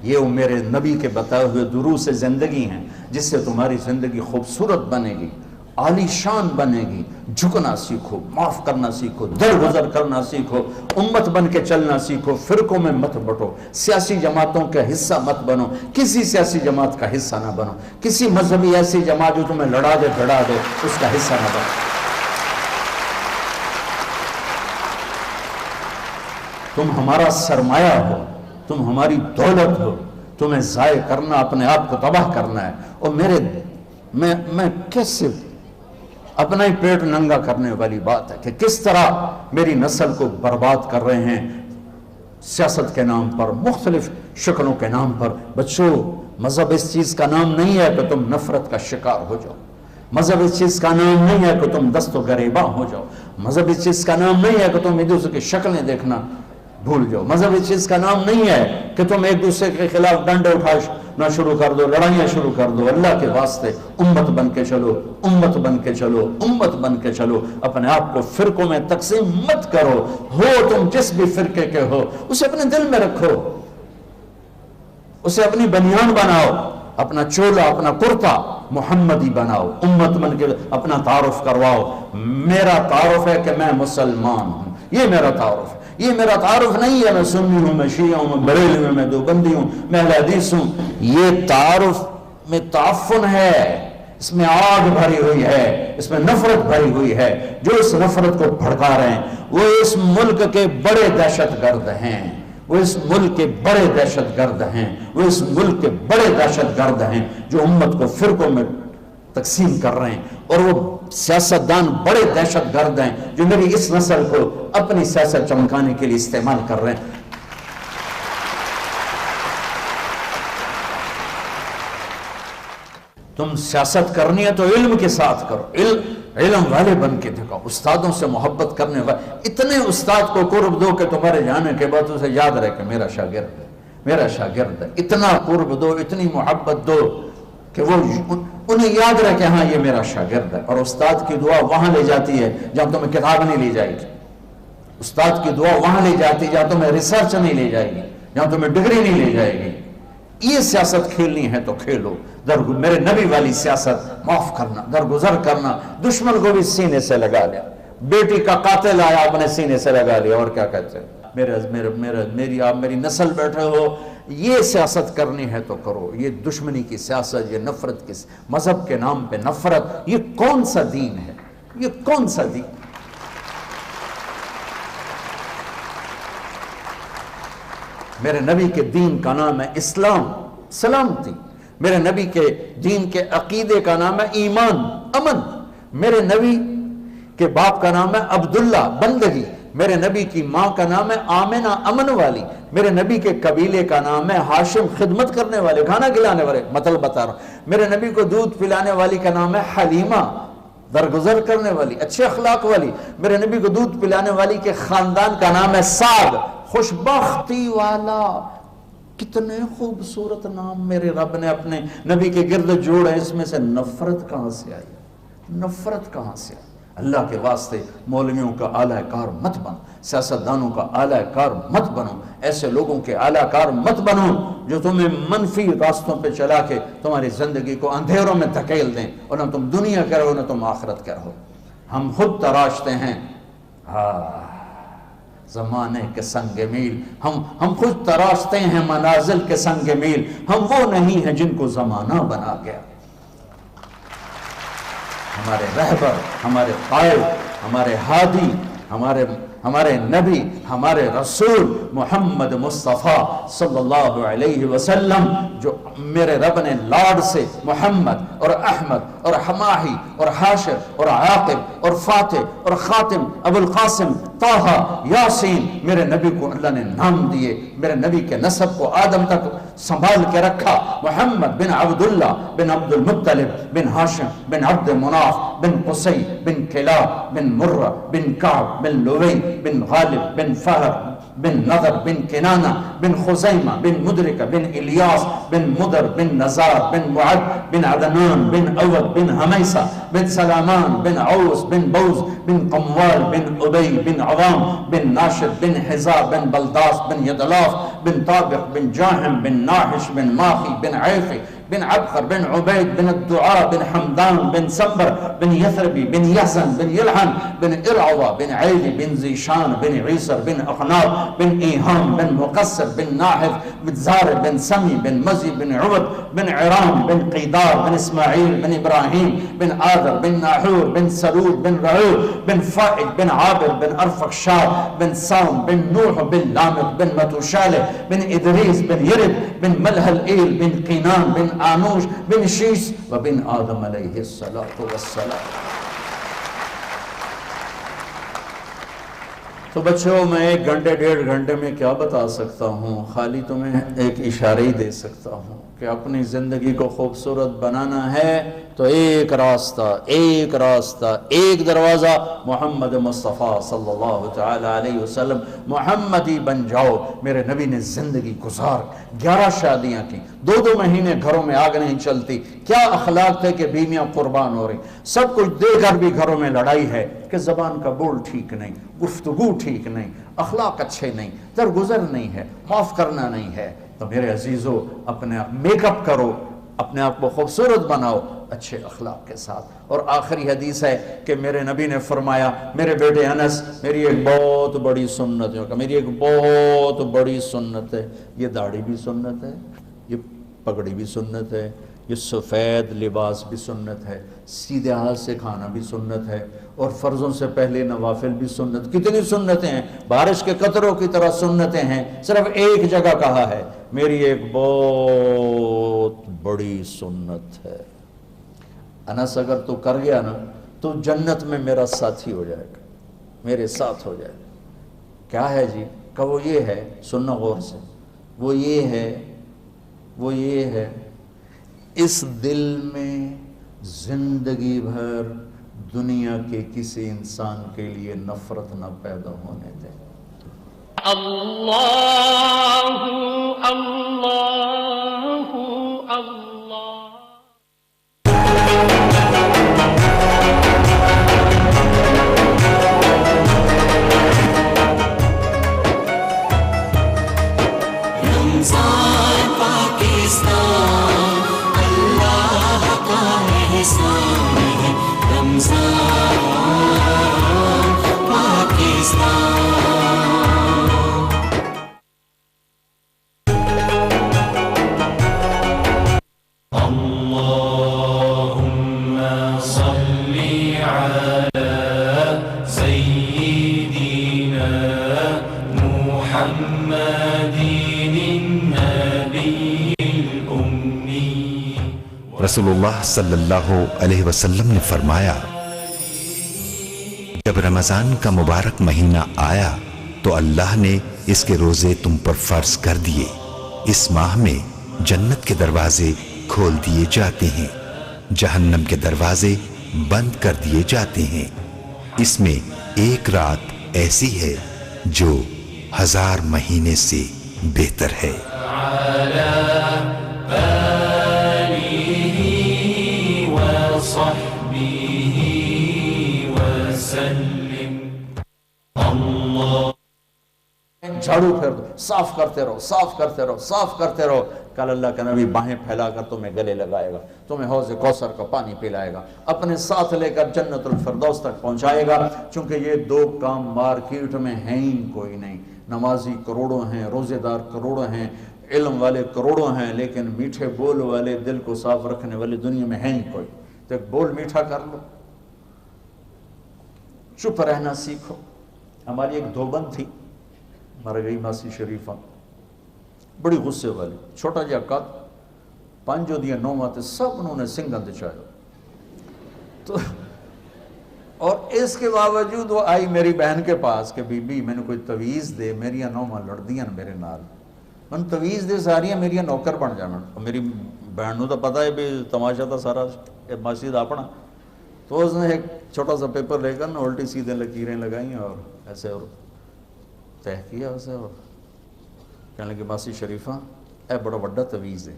یہ وہ میرے نبی کے بتائے ہوئے دروس زندگی ہیں جس سے تمہاری زندگی خوبصورت بنے گی، عالی شان بنے گی. جھکنا سیکھو، معاف کرنا سیکھو، درگزر کرنا سیکھو، امت بن کے چلنا سیکھو. فرقوں میں مت بٹو، سیاسی جماعتوں کا حصہ مت بنو، کسی سیاسی جماعت کا حصہ نہ بنو، کسی مذہبی ایسی جماعت جو تمہیں لڑا دے بھڑا دے اس کا حصہ نہ بنو. تم ہمارا سرمایہ ہو، تم ہماری دولت ہو، تمہیں ضائع کرنا اپنے آپ کو تباہ کرنا ہے. اور میں کیسے اپنا ہی پیٹ ننگا کرنے والی بات ہے کہ کس طرح میری نسل کو برباد کر رہے ہیں سیاست کے نام پر، مختلف شکلوں کے نام پر. بچوں مذہب اس چیز کا نام نہیں ہے کہ تم نفرت کا شکار ہو جاؤ. مذہب اس چیز کا نام نہیں ہے کہ تم دست و گریباں ہو جاؤ. مذہب اس چیز کا نام نہیں ہے کہ تم ایک دوسرے کی شکلیں دیکھنا بھول جاؤ. مذہب اس چیز کا نام نہیں ہے کہ تم ایک دوسرے کے خلاف ڈنڈے اٹھانا شروع کر دو، لڑائیاں شروع کر دو. اللہ کے واسطے امت بن کے چلو، امت بن کے چلو، امت بن کے چلو. اپنے آپ کو فرقوں میں تقسیم مت کرو. ہو تم جس بھی فرقے کے ہو اسے اپنے دل میں رکھو. اسے اپنی بنیان بناؤ، اپنا چولا اپنا کرتا محمدی بناؤ، امت من کے اپنا تعارف کرواؤ۔ میرا تعارف ہے کہ میں مسلمان ہوں، یہ میرا تعارف ہے۔ یہ میرا تعارف نہیں ہے میں سنی ہوں، میں شیعہ ہوں، میں بریلوی ہوں، میں دیوبندی ہوں، میں اہل حدیث ہوں۔ یہ تعارف میں تعفن ہے، اس میں آگ بھری ہوئی ہے، اس میں نفرت بھری ہوئی ہے۔ جو اس نفرت کو بھڑکا رہے ہیں وہ اس ملک کے بڑے دہشت گرد ہیں، وہ اس ملک کے بڑے دہشت گرد ہیں، وہ اس ملک کے بڑے دہشت گرد ہیں جو امت کو فرقوں میں تقسیم کر رہے ہیں، اور وہ سیاستدان بڑے دہشت گرد ہیں جو میری اس نسل کو اپنی سیاست چمکانے کے لیے استعمال کر رہے ہیں۔ تم سیاست کرنی ہے تو علم کے ساتھ کرو، علم والے بن کے دکھاؤ، استادوں سے محبت کرنے والے۔ اتنے استاد کو قرب دو کہ تمہارے جانے کے بعد اسے یاد رہے کہ میرا شاگرد ہے، میرا شاگرد ہے۔ اتنا قرب دو، اتنی محبت دو کہ وہ انہیں یاد رہے کہ ہاں یہ میرا شاگرد ہے۔ اور استاد کی دعا وہاں لے جاتی ہے جہاں تمہیں کتاب نہیں لے جائے گی، استاد کی دعا وہاں لے جاتی ہے جہاں تمہیں ریسرچ نہیں لے جائے گی، جہاں تمہیں ڈگری نہیں لے جائے گی۔ یہ سیاست کھیلنی ہے تو کھیلو، میرے نبی والی سیاست، معاف کرنا، درگزر کرنا، دشمن کو بھی سینے سے لگا لیا، بیٹی کا قاتل آیا اپنے سینے سے لگا لیا، اور کیا کہتے ہیں آپ میری نسل بیٹھے ہو، یہ سیاست کرنی ہے تو کرو۔ یہ دشمنی کی سیاست، یہ نفرت کی، مذہب کے نام پہ نفرت، یہ کون سا دین ہے؟ یہ کون سا دین؟ میرے نبی کے دین کا نام ہے اسلام، سلامتی۔ میرے نبی کے دین کے عقیدے کا نام ہے ایمان، امن۔ میرے نبی کے باپ کا نام ہے عبداللہ، بندگی۔ میرے نبی کی ماں کا نام ہے آمنہ، امن والی۔ میرے نبی کے قبیلے کا نام ہے ہاشم، خدمت کرنے والے، کھانا کھلانے والے، مطلب بتا رہا ہوں۔ میرے نبی کو دودھ پلانے والی کا نام ہے حلیمہ، درگزر کرنے والی، اچھے اخلاق والی۔ میرے نبی کو دودھ پلانے والی کے خاندان کا نام ہے سعد، خوشبختی والا۔ کتنے خوبصورت نام میرے رب نے اپنے نبی کے گرد جوڑے، اس میں سے نفرت کہاں سے آئی؟ نفرت کہاں سے آئی؟ اللہ کے واسطے مولویوں کا اعلی کار مت بنو، سیاستدانوں کا اعلی کار مت بنو، ایسے لوگوں کے اعلی کار مت بنو جو تمہیں منفی راستوں پہ چلا کے تمہاری زندگی کو اندھیروں میں دھکیل دیں، اور نہ تم دنیا کے رہو نہ تم آخرت کے رہو۔ ہم خود تراشتے ہیں زمانے کے سنگ میل، ہم خود تراشتے ہیں منازل کے سنگ میل، ہم وہ نہیں ہیں جن کو زمانہ بنا گیا۔ ہمارے رہبر، ہمارے قائد، ہمارے ہادی، ہمارے نبی، ہمارے رسول محمد مصطفیٰ صلی اللہ علیہ وسلم، جو میرے رب نے لاڈ سے محمد اور احمد اور حماہی اور حاشر اور عاقب اور فاتح اور خاتم ابو القاسم طہ یاسین، میرے نبی کو اللہ نے نام دیے، میرے نبی کے نسب کو آدم تک سنبھال کے رکھا۔ محمد بن عبداللہ بن عبد المطلب بن ہاشم بن عبد مناف بن قصی بن کلاب بن مرہ بن کعب بن لوی بن غالب بن فہر بن نظر بن کنانہ بن خزیمہ بن مدرکہ بن الیاس بن مدر بن نزار بن معد بن عدنان بن عود بن حمیسہ بن سلامان بن عوس بن بوز بن قموال بن عبی بن عوام بن ناشد بن حزا بن بلداس بن یدلاف بن طابق بن جاہم بن ناحش بن ماخی بن عیفی بن عبقر بن عبید بن الدعاء بن حمدان بن سمبر بن یثربی بن یحزن بن یلحن بن ارعوہ بن عیلی بن زیشان بن عیسر بن اخناب بن ایہام بن مقصر بن ناحف بن زار بن سمی بن مزی بن عبد بن عرام بن قیدار بن اسماعیل بن ابراہیم بن آدر بن ناحور بن سرود بن رعور بن فائد بن عابر بن ارفخشاد بن سام بن نوح بن لامق بن متوشالح بن ادریس بن یرد بن ملحل ایل بن قینان بن آنوش بن شیس و بن آدم علیہ السلام۔ تو بچوں میں 1 گھنٹے 1.5 گھنٹے میں کیا بتا سکتا ہوں، خالی تمہیں ایک اشارہ ہی دے سکتا ہوں کہ اپنی زندگی کو خوبصورت بنانا ہے تو ایک راستہ، ایک دروازہ محمد مصطفیٰ صلی اللہ تعالی علیہ وسلم، محمدی بن جاؤ۔ میرے نبی نے زندگی گزار 11 شادیاں کی، 2 مہینے گھروں میں آگ نہیں چلتی۔ کیا اخلاق تھے کہ بیویاں قربان ہو رہی، سب کچھ دے کر بھی گھروں میں لڑائی ہے کہ زبان کا بول ٹھیک نہیں، گفتگو ٹھیک نہیں، اخلاق اچھے نہیں، درگزر نہیں ہے، معاف کرنا نہیں ہے، تو میرے عزیزو اپنے میک اپ کرو، اپنے آپ کو خوبصورت بناؤ اچھے اخلاق کے ساتھ. اور آخری حدیث ہے کہ میرے نبی نے فرمایا، میرے بیٹے انس، میری ایک بہت بڑی سنت ہے، میری ایک بہت بڑی سنت ہے، یہ داڑھی بھی سنت ہے، یہ پگڑی بھی سنت ہے، یہ سفید لباس بھی سنت ہے، سیدھے ہاتھ سے کھانا بھی سنت ہے، اور فرضوں سے پہلے نوافل بھی سنت. کتنی سنتیں ہیں، بارش کے قطروں کی طرح سنتیں ہیں. صرف ایک جگہ کہا ہے میری ایک بہت بڑی سنت ہے. انس اگر تو کر گیا نا تو جنت میں میرا ساتھی ہو جائے گا، میرے ساتھ ہو جائے گا. کیا ہے جی؟ کہ وہ یہ ہے، سننا غور سے، وہ یہ ہے اس دل میں زندگی بھر دنیا کے کسی انسان کے لیے نفرت نہ پیدا ہونے دیں. اللہ اللہ اللہ. رمضان پاکستان اللہ کا احسان ہے، رمضان پاکستان. رسول اللہ صلی اللہ علیہ وسلم نے فرمایا، جب رمضان کا مبارک مہینہ آیا تو اللہ نے اس کے روزے تم پر فرض کر دیے. اس ماہ میں جنت کے دروازے کھول دیے جاتے ہیں، جہنم کے دروازے بند کر دیے جاتے ہیں. اس میں ایک رات ایسی ہے جو 1000 مہینے سے بہتر ہے. جھاڑو پھیر دو، صاف کرتے رہو، صاف کرتے رہو، صاف کرتے رہو. کل اللہ کا نبی باہیں پھیلا کر تمہیں گلے لگائے گا، تمہیں حوض کوثر کا پانی پلائے گا، اپنے ساتھ لے کر جنت الفردوس تک پہنچائے گا. چونکہ یہ دو کام مارکیٹ میں ہیں ہی کوئی نہیں. نمازی کروڑوں ہیں، روزے دار کروڑوں ہیں، علم والے کروڑوں ہیں، لیکن میٹھے بول والے، دل کو صاف رکھنے والے دنیا میں ہیں ہی کوئی. تو ایک بول میٹھا کر لو، چپ رہنا سیکھو. ہماری ایک دھوبن تھی، مر گئی ماسی شریفہ، بڑی غصے والی، چھوٹا جہا قد، 5 دیا 9 ماتے سب انہوں نے سنگھن دچایا. تو اور اس کے باوجود وہ آئی میری بہن کے پاس کہ بی بی میں نے کوئی تویز دے، میری 9 ماں لڑ دیاں میرے نال، من تویز دے ساریاں میری نوکر بن جانا. میری بہن نو تو پتا ہے بھی تماشا تھا سارا ماسی دا اپنا. تو اس نے ایک چھوٹا سا پیپر لے کر نا الٹی سیدھے لکیریں لگائیں اور ایسے اور طے کیا اسے، اور کہنے لگے ماسی شریفہ اے بڑا بڑا تویز ہے،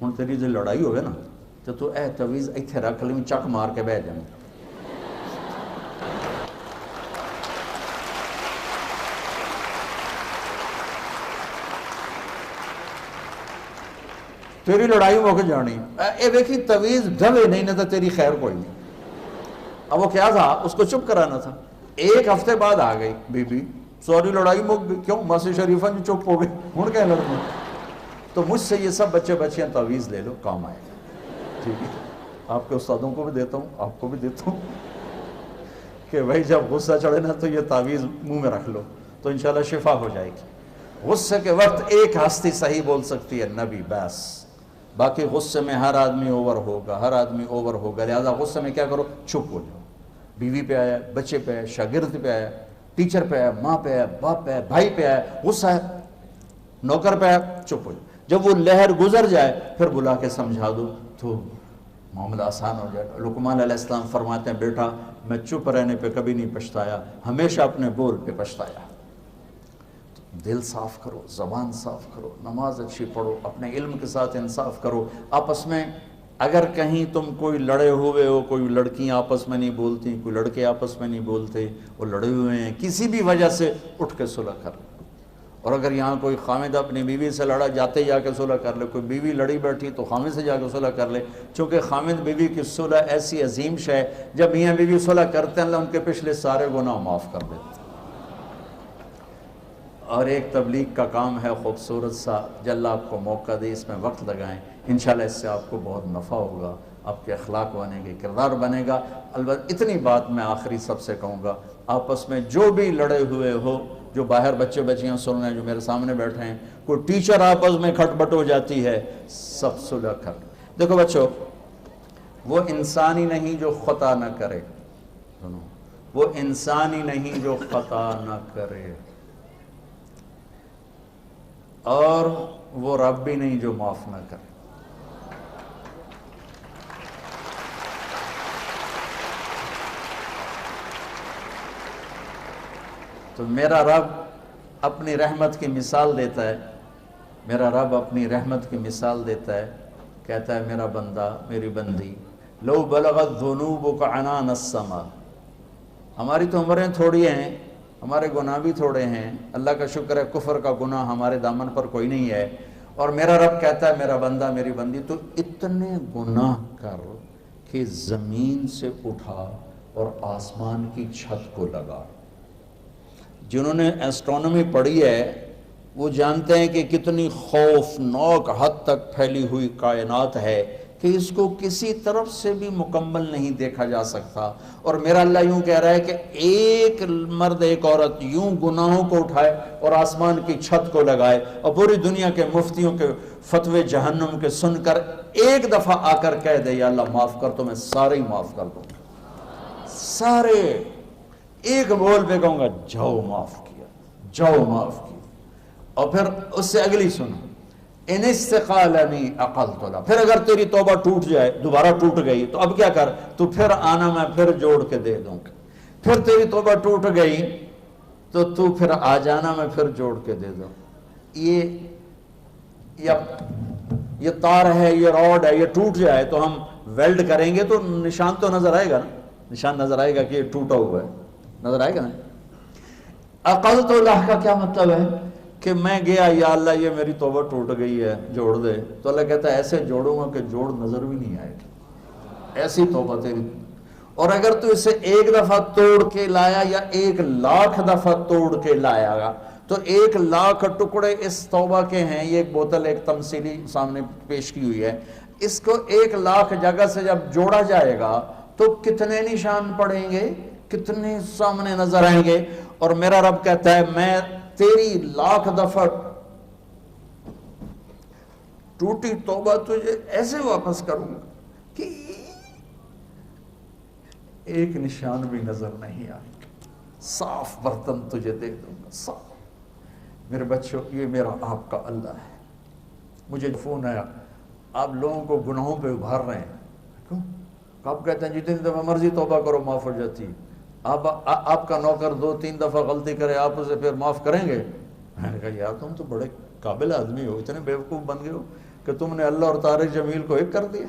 ہن تیری جو لڑائی ہوئے نا تو اے تویز ایتھے رکھ لیں، چک مار کے بہ جائیں. تیری لڑائی ہو کے جانی، اے ویکھی تویز ڈھوے نہیں نہ تو تیری خیر کوئی نہیں. اب وہ کیا تھا، اس کو چپ کرانا تھا. 1 ہفتے بعد آ گئی بی بی، سوری لڑائی مک گئی. کیوں؟ ماسی شریفہ جو چپ ہو گئی، ہن کیا لڑنا. تو مجھ سے یہ سب بچے بچیاں تعویذ لے لو، کام آئے گا. ٹھیک ہے، آپ کے استادوں کو بھی دیتا ہوں، آپ کو بھی دیتا ہوں کہ بھائی جب غصہ چڑھے نا تو یہ تعویذ منہ میں رکھ لو تو انشاءاللہ شفا ہو جائے گی. غصے کے وقت ایک ہستی صحیح بول سکتی ہے، نبی، بس. باقی غصے میں ہر آدمی اوور ہوگا، ہر آدمی اوور ہوگا. لہذا غصے میں کیا کرو، چپ ہو جاؤ. بیوی پہ آیا، بچے پہ آیا، شاگرد پہ آیا، ٹیچر پہ آیا، ماں پہ آیا، باپ پہ آیا، بھائی پہ آیا، غصہ ہے، نوکر پہ آیا، چپ ہو جاؤ. جب وہ لہر گزر جائے پھر بلا کے سمجھا دو تو معاملہ آسان ہو جائے گا. لقمان علیہ السلام فرماتے ہیں، بیٹا میں چپ رہنے پہ کبھی نہیں پچھتایا، ہمیشہ اپنے بول پہ پچھتایا. دل صاف کرو، زبان صاف کرو، نماز اچھی پڑھو، اپنے علم کے ساتھ انصاف کرو. آپس میں اگر کہیں تم کوئی لڑے ہوئے ہو، کوئی لڑکیاں آپس میں نہیں بولتی، کوئی لڑکے آپس میں نہیں بولتے، وہ لڑے ہوئے ہیں، کسی بھی وجہ سے اٹھ کے صلح کر لو. اور اگر یہاں کوئی خامد اپنی بیوی سے لڑا جاتے جا کے صلح کر لے، کوئی بیوی لڑی بیٹھی تو خامد سے جا کے صلح کر لے، چونکہ خامد بیوی کی صلح ایسی عظیم شے ہے، جب میاں بیوی صلح کرتے ہیں اللہ ان کے پچھلے سارے گناہ معاف کر دیتے ہیں۔ اور ایک تبلیغ کا کام ہے خوبصورت سا، جو اللہ آپ کو موقع دے اس میں وقت لگائیں، انشاءاللہ اس سے آپ کو بہت نفع ہوگا، آپ کے اخلاق بنے گے، کردار بنے گا۔ البتہ اتنی بات میں آخری سب سے کہوں گا، آپس میں جو بھی لڑے ہوئے ہو، جو باہر بچے بچیاں سن رہے ہیں، جو میرے سامنے بیٹھے ہیں، کوئی ٹیچر آپس میں کھٹ بٹ ہو جاتی ہے، سب صلح کر۔ دیکھو بچوں، وہ انسان ہی نہیں جو خطا نہ کرے، سنو، وہ انسان ہی نہیں جو خطا نہ کرے، اور وہ رب بھی نہیں جو معاف نہ کرے۔ تو میرا رب اپنی رحمت کی مثال دیتا ہے، میرا رب اپنی رحمت کی مثال دیتا ہے، کہتا ہے میرا بندہ، میری بندی، لو بلغت ذنوبک عنان السما، ہماری تو عمریں تھوڑی ہیں، ہمارے گناہ بھی تھوڑے ہیں، اللہ کا شکر ہے کفر کا گناہ ہمارے دامن پر کوئی نہیں ہے، اور میرا رب کہتا ہے میرا بندہ، میری بندی، تو اتنے گناہ کر کہ زمین سے اٹھا اور آسمان کی چھت کو لگا۔ جنہوں نے ایسٹرونومی پڑھی ہے وہ جانتے ہیں کہ کتنی خوفناک حد تک پھیلی ہوئی کائنات ہے کہ اس کو کسی طرف سے بھی مکمل نہیں دیکھا جا سکتا، اور میرا اللہ یوں کہہ رہا ہے کہ ایک مرد ایک عورت یوں گناہوں کو اٹھائے اور آسمان کی چھت کو لگائے اور پوری دنیا کے مفتیوں کے فتوے جہنم کے سن کر ایک دفعہ آ کر کہہ دے یا اللہ معاف کر، تو میں سارے ہی معاف کر دوں، سارے ایک بول پہ کہوں گا جاؤ معاف کیا، جاؤ معاف کیا۔ اور پھر اس سے اگلی سنو، ان استقالنی عقلت لہ، پھر اگر تیری توبہ ٹوٹ جائے، دوبارہ ٹوٹ گئی، تو اب کیا کر، تو پھر آنا میں پھر جوڑ کے دے دوں گا، پھر تیری توبہ ٹوٹ گئی تو تو پھر آ جانا میں پھر جوڑ کے دے دوں۔ یہ تار ہے، یہ راڈ ہے، یہ ٹوٹ جائے تو ہم ویلڈ کریں گے تو نشان تو نظر آئے گا نا، نشان نظر آئے گا کہ یہ ٹوٹا ہوا ہے، نظر آئے گا نا۔ عقلت لہ کا کیا مطلب ہے کہ میں گیا یا اللہ یہ میری توبہ ٹوٹ گئی ہے جوڑ دے، تو اللہ کہتا ہے ایسے جوڑوں گا کہ جوڑ نظر بھی نہیں آئے گی، ایسی توبہ تیری۔ اور اگر تو اسے ایک دفعہ توڑ کے لایا یا 1,00,000 دفعہ توڑ کے لایا گا تو 1,00,000 ٹکڑے اس توبہ کے ہیں۔ یہ ایک بوتل ایک تمثیلی سامنے پیش کی ہوئی ہے، اس کو 1,00,000 جگہ سے جب جوڑا جائے گا تو کتنے نشان پڑیں گے، کتنے سامنے نظر آئیں گے۔ اور میرا رب کہتا ہے میں تیری 1,00,000 دفعہ ٹوٹی توبہ تجھے ایسے واپس کروں گا کہ ایک نشان بھی نظر نہیں آئے گا، صاف برتن تجھے دے دوں گا، صاف۔ میرے بچوں، یہ میرا آپ کا اللہ ہے۔ مجھے فون آیا، آپ لوگوں کو گناہوں پہ ابھار رہے ہیں، کیوں؟ آپ کہتے ہیں جتنی دفعہ مرضی توبہ کرو معاف ہو جاتی ہے، آپ کا نوکر 2-3 دفعہ غلطی کرے آپ اسے پھر معاف کریں گے؟ میں نے کہا یار تم تو بڑے قابل آدمی ہو، اتنے بیوقوف بن گئے ہو کہ تم نے اللہ اور طارق جمیل کو ایک کر دیا۔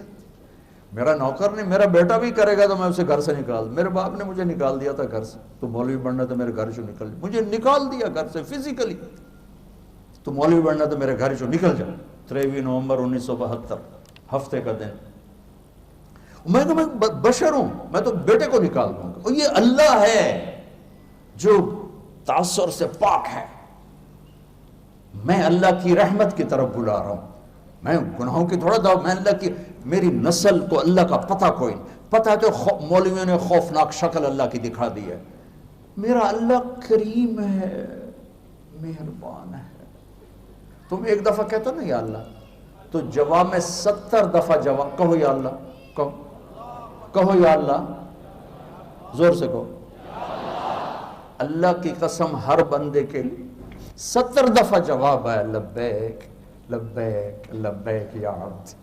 میرا نوکر نہیں، میرا بیٹا بھی کرے گا تو میں اسے گھر سے نکال، میرے باپ نے مجھے نکال دیا تھا گھر سے، تو مولوی بننا تو میرے گھر سے نکل، مجھے نکال دیا گھر سے فزیکلی، تو مولوی بننا تو میرے گھر سے نکل جا۔ 23 نومبر 1972 ہفتے کا دن، میں تو بشر ہوں، میں تو بیٹے کو نکال دوں گا۔ اور یہ اللہ ہے جو تعصر سے پاک ہے، میں اللہ کی رحمت کی طرف بلا رہا ہوں، میں گناہوں کی تھوڑا دعوت، میں اللہ کی، میری نسل کو اللہ کا پتہ کوئی نہیں، پتہ تو مولویوں نے خوفناک شکل اللہ کی دکھا دی ہے۔ میرا اللہ کریم ہے، مہربان ہے۔ تم ایک دفعہ کہتے ہو نا یا اللہ، تو جواب میں 70 دفعہ جواب کہو یا اللہ، کہو یا اللہ، زور سے کہو۔ اللہ کی قسم ہر بندے کے لیے 70 دفعہ جواب ہے لبیک لبیک لبیک یا عبد۔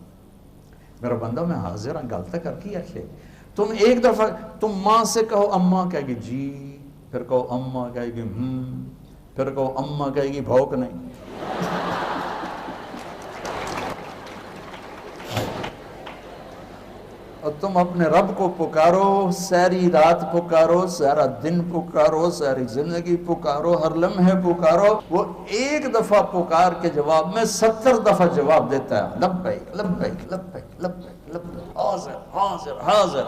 میرا بندہ میں حاضر ہوں، غلطہ کر کے آخے۔ تم ایک دفعہ تم ماں سے کہو، اماں کہے گی جی، پھر کہو اماں کہے گی پھر کہو اماں کہے گی بھوک نہیں۔ اور تم اپنے رب کو پکارو، ساری رات پکارو، سارا دن پکارو، ساری زندگی پکارو، ہر لمحے پکارو، وہ ایک دفعہ پکار کے جواب میں 70 دفعہ جواب دیتا ہے، لبیک لبیک لبیک لبیک لبیک، حاضر حاضر حاضر۔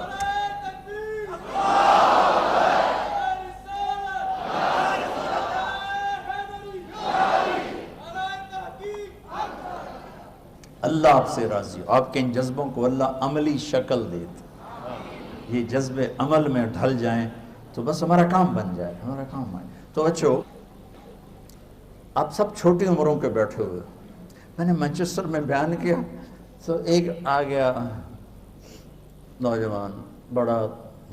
اللہ آپ سے راضی ہو، آپ کے ان جذبوں کو اللہ عملی شکل دیتے، یہ جذبے عمل میں ڈھل جائیں تو بس ہمارا کام بن جائے، ہمارا کام آئے۔ تو بچوں، آپ سب چھوٹی عمروں کے بیٹھے ہوئے، میں نے مانچسٹر میں بیان کیا تو ایک آ گیا نوجوان، بڑا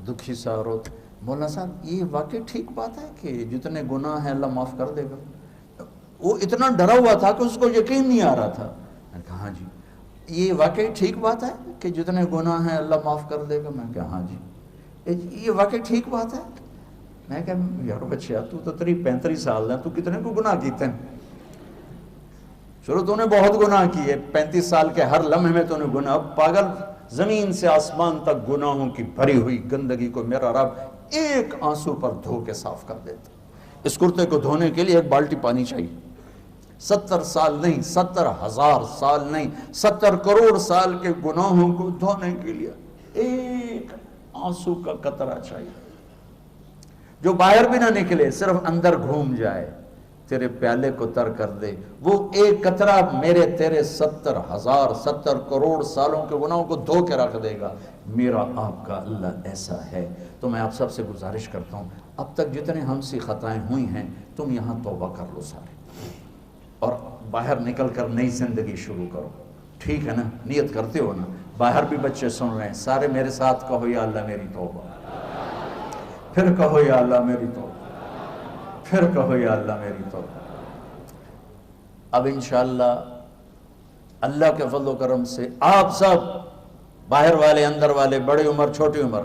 دکھی سا روتا، مولانا صاحب یہ واقعی ٹھیک بات ہے کہ جتنے گناہ ہیں اللہ معاف کر دے گا؟ وہ اتنا ڈرا ہوا تھا کہ اس کو یقین نہیں آ رہا تھا۔ میں نے کہا ہاں جی، یہ واقعی ٹھیک بات ہے کہ جتنے گناہ ہیں اللہ معاف کر دے گا؟ میں نے کہا ہاں جی، یہ واقعی ٹھیک بات ہے؟ میں نے کہا یار بچہ تو 35 سال ہے، تو کتنے کو گناہ کیتے ہیں؟ چلو تو نے بہت گناہ کیے، 35 سال کے ہر لمحے میں تو نے گناہ، پاگل زمین سے آسمان تک گناہوں کی بھری ہوئی گندگی کو میرا رب ایک آنسو پر دھو کے صاف کر دیتا۔ اس کرتے کو دھونے کے لیے ایک بالٹی پانی چاہیے، 70 سال نہیں، 70,000 سال نہیں، 70 کروڑ سال کے گناہوں کو دھونے کے لیے ایک آنسو کا قطرہ چاہیے، جو باہر بھی نہ نکلے، صرف اندر گھوم جائے، تیرے پیالے کو تر کر دے۔ وہ ایک قطرہ میرے تیرے 70,000 70 کروڑ سالوں کے گناہوں کو دھو کے رکھ دے گا۔ میرا آپ کا اللہ ایسا ہے۔ تو میں آپ سب سے گزارش کرتا ہوں، اب تک جتنے ہم سے خطائیں ہوئی ہیں تم یہاں توبہ کر لو سارے، اور باہر نکل کر نئی زندگی شروع کرو، ٹھیک ہے نا؟ نیت کرتے ہو نا؟ باہر بھی بچے سن رہے ہیں، سارے میرے ساتھ کہو یا اللہ میری توبہ، پھر کہو یا اللہ میری توبہ، پھر کہو یا اللہ میری توبہ۔ اب انشاءاللہ اللہ کے فضل و کرم سے آپ سب، باہر والے اندر والے، بڑی عمر چھوٹی عمر،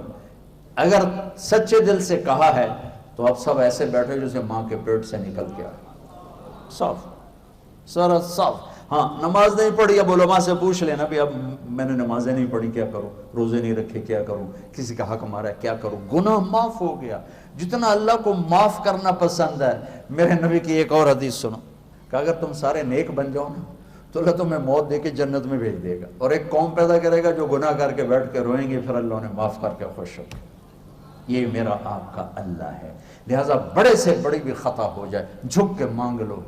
اگر سچے دل سے کہا ہے تو آپ سب ایسے بیٹھے جیسے ماں کے پیٹ سے نکل کے آئے، صاف سارا صاف۔ ہاں نماز نہیں پڑھی، اب علماء سے پوچھ لینا بھی اب میں نے نمازیں نہیں پڑھی کیا کروں، روزے نہیں رکھے کیا کروں، کسی کا حق مارا کیا کروں؟ گناہ معاف ہو گیا۔ جتنا اللہ کو معاف کرنا پسند ہے، میرے نبی کی ایک اور حدیث سنو کہ اگر تم سارے نیک بن جاؤ نا تو اللہ تمہیں موت دے کے جنت میں بھیج دے گا، اور ایک قوم پیدا کرے گا جو گناہ کر کے بیٹھ کے روئیں گے، پھر اللہ انہیں معاف کر کے خوش ہو۔ یہ میرا آپ کا اللہ ہے۔ لہٰذا بڑے سے بڑی بھی خطا ہو جائے جھک کے مانگ لو،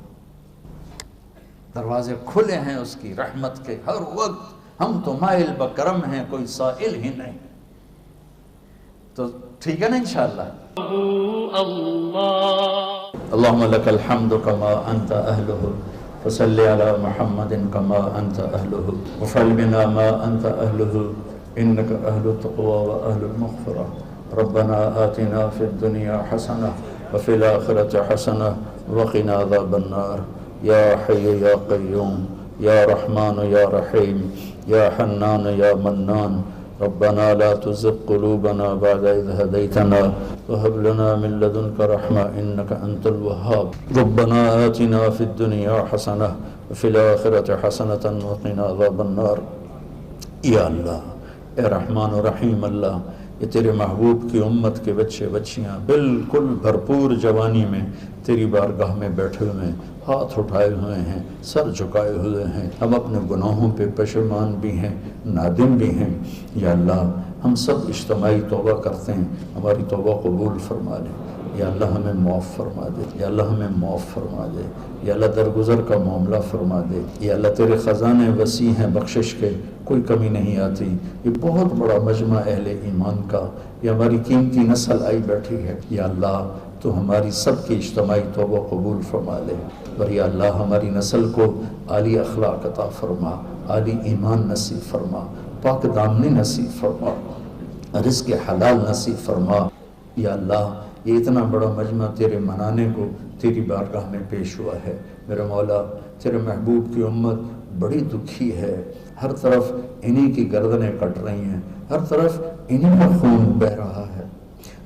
دروازے کھلے ہیں اس کی رحمت کے ہر وقت، ہم تو مائل بکرم ہیں، کوئی سائل ہی نہیں۔ تو ٹھیک ہے نا انشاءاللہ؟ اللہم لک الحمد کما انت اہلہ، فصلی علی محمد کما انت اہلہ، وفعل بنا ما انت اہلہ، انک اہل التقوی و اہل المغفرہ۔ ربنا آتنا فی الدنیا حسنہ وفی الآخرۃ حسنہ وقنا عذاب النار۔ یا حی یا قیوم یا رحمان یا رحیم یا حنان یا منان، ربنا لا تزغ قلوبنا بعد إذ هديتنا وهب لنا من لدنك رحمة إنك أنت الوهاب۔ ربنا آتنا في الدنيا حسنة وفي الآخرة حسنة وقنا عذاب النار۔ یا اللہ، اے رحمان و رحیم اللہ، یہ تیرے محبوب کی امت کے بچے بچیاں بالکل بھرپور جوانی میں تیری بارگاہ میں بیٹھے ہوئے ہیں، ہاتھ اٹھائے ہوئے ہیں، سر جھکائے ہوئے ہیں، ہم اپنے گناہوں پہ پشیمان بھی ہیں، نادم بھی ہیں۔ یا اللہ، ہم سب اجتماعی توبہ کرتے ہیں، ہماری توبہ قبول فرما لے۔ یا اللہ ہمیں معاف فرما دے، یا اللہ ہمیں معاف فرما دے، یا اللہ درگزر کا معاملہ فرما دے۔ یا اللہ تیرے خزانے وسیع ہیں بخشش کے، کوئی کمی نہیں آتی۔ یہ بہت بڑا مجمع اہل ایمان کا، یہ ہماری قیمتی نسل آئی بیٹھی ہے۔ یا اللہ تو ہماری سب کی اجتماعی توبہ قبول فرما لے، اور یا اللہ ہماری نسل کو عالی اخلاق عطا فرما، عالی ایمان نصیب فرما، پاک دامنی نصیب فرما، رزق حلال نصیب فرما۔ یا اللہ یہ اتنا بڑا مجمع تیرے منانے کو تیری بارگاہ میں پیش ہوا ہے، میرے مولا تیرے محبوب کی امت بڑی دکھی ہے، ہر طرف انہی کی گردنیں کٹ رہی ہیں، ہر طرف انہی کا خون بہ رہا ہے،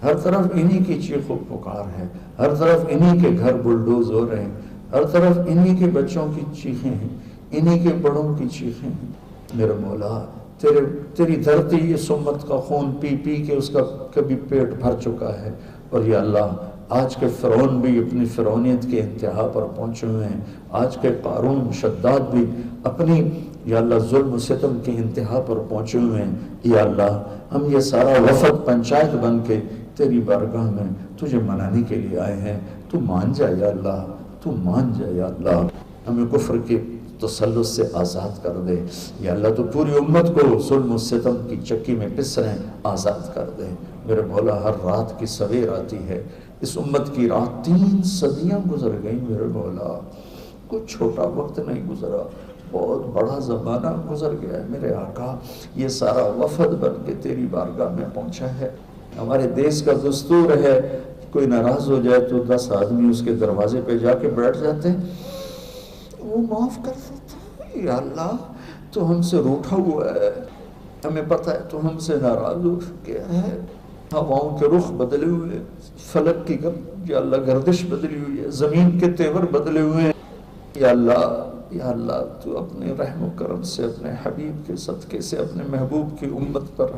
ہر طرف انہی کی چیخ و پکار ہے، ہر طرف انہی کے گھر بلڈوز ہو رہے ہیں، ہر طرف انہی کے بچوں کی چیخیں ہیں، انہی کے بڑوں کی چیخیں ہیں۔ میرے مولا تیری دھرتی اس امت کا خون پی پی کے اس کا کبھی پیٹ بھر چکا ہے، اور یا اللہ آج کے فرعون بھی اپنی فرعونیت کے انتہا پر پہنچے ہوئے ہیں، آج کے قارون شداد بھی اپنی یا اللہ ظلم و ستم کی انتہا پر پہنچے ہوئے ہیں۔ یا اللہ ہم یہ سارا وفد پنچایت بن کے تیری بارگاہ میں تجھے منانے کے لیے آئے ہیں، تو مان جا یا اللہ، تو مان جا یا اللہ، ہمیں کفر کے تسلط سے آزاد کر دے یا اللہ، تو پوری امت کو ظلم و ستم کی چکی میں پس رہے آزاد کر دے میرے مولا۔ ہر رات کی سویر آتی ہے، اس امت کی رات 3 صدیاں گزر گئی میرے مولا، کوئی چھوٹا وقت نہیں گزرا، بہت بڑا زمانہ گزر گیا ہے میرے آقا۔ یہ سارا وفد بن کے تیری بارگاہ میں پہنچا ہے۔ ہمارے دیس کا دستور ہے کوئی ناراض ہو جائے تو 10 آدمی اس کے دروازے پہ جا کے بیٹھ جاتے ہیں، وہ معاف کر دیتا ہے۔ یا اللہ تو ہم سے روٹھا ہوا ہے، ہمیں پتہ ہے تو ہم سے ناراض ہو گیا ہے، ہواؤں کے رخ بدلے ہوئے، فلک کی یا اللہ گردش بدلی ہوئی ہے، زمین کے تیور بدلے ہوئے ہیں۔ یا اللہ تو اپنے رحم و کرم سے اپنے حبیب کے صدقے سے اپنے محبوب کی امت پر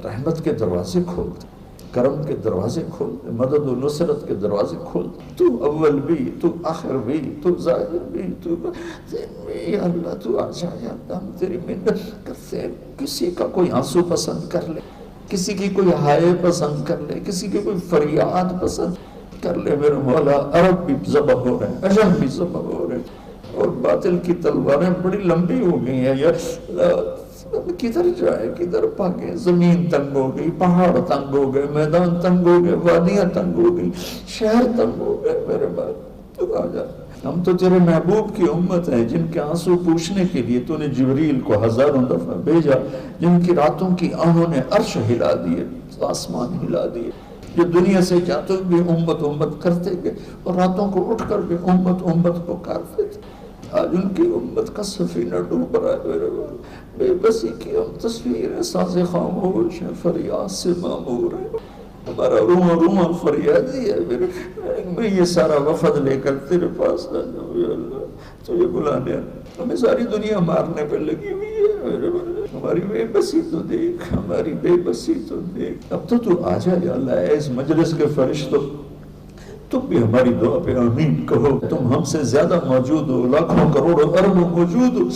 رحمت کے دروازے کھول دے، کرم کے دروازے کھول دے، مدد و نصرت کے دروازے کھول دے۔ تو اول بھی، تو آخر بھی، تو ظاہر بھی، تو باطن بھی، یا اللہ تو آ جا یا اللہ، ہم تیری منت کرتے ہیں۔ کسی کا کوئی آنسو پسند کر لے، کسی کی کوئی ہائے پسند کر لے، کسی کی کوئی فریاد پسند کر لے میرے مولا۔ عرب بھی ذبح ہو رہے ہیں، عجم بھی ذبح ہو رہے ہیں، اور باطل کی تلواریں بڑی لمبی ہو گئی ہیں۔ یا کدھر جائے کدھر بھاگے، زمین تنگ ہو گئی، پہاڑ تنگ ہو گئے، میدان تنگ ہو گئے، وادیاں تنگ ہو گئی، شہر تنگ ہو گئے میرے باپ، تو آ جا۔ ہم تو تیرے محبوب کی امت ہیں جن کے آنسو پوچھنے کے لیے تو نے جبریل کو ہزاروں دفعہ بھیجا، جن کی راتوں کی آہوں نے عرش ہلا دیے، آسمان ہلا دیے، جو دنیا سے جاتے بھی امت کرتے گئے اور راتوں کو اٹھ کر بھی امت پکارتے تھے۔ آج ان کی امت کا سفینہ ڈوب رہا ہے میرے بھائی، بے بسی کی ہم تصویریں ساز خاموش ہیں، فریاد سے معمور ہیں، ہمارا روما فریادی ہے میرے۔ میں یہ سارا وفد لے کر تیرے پاس آ جاؤں یا اللہ، تجھے بلانے ہمیں ساری دنیا مارنے پہ لگی ہوئی ہے میرے بھائی، ہماری بے بسی تو دیکھ، ہماری بے بسی تو دیکھ، اب تو آ جا یا اللہ۔ اے اس مجلس کے فرشتوں، تم بھی ہماری دعا پہ آمین کہو۔ تم ہم سے زیادہ موجود ہو، لاکھوں کروڑوں اربوں موجود ہو،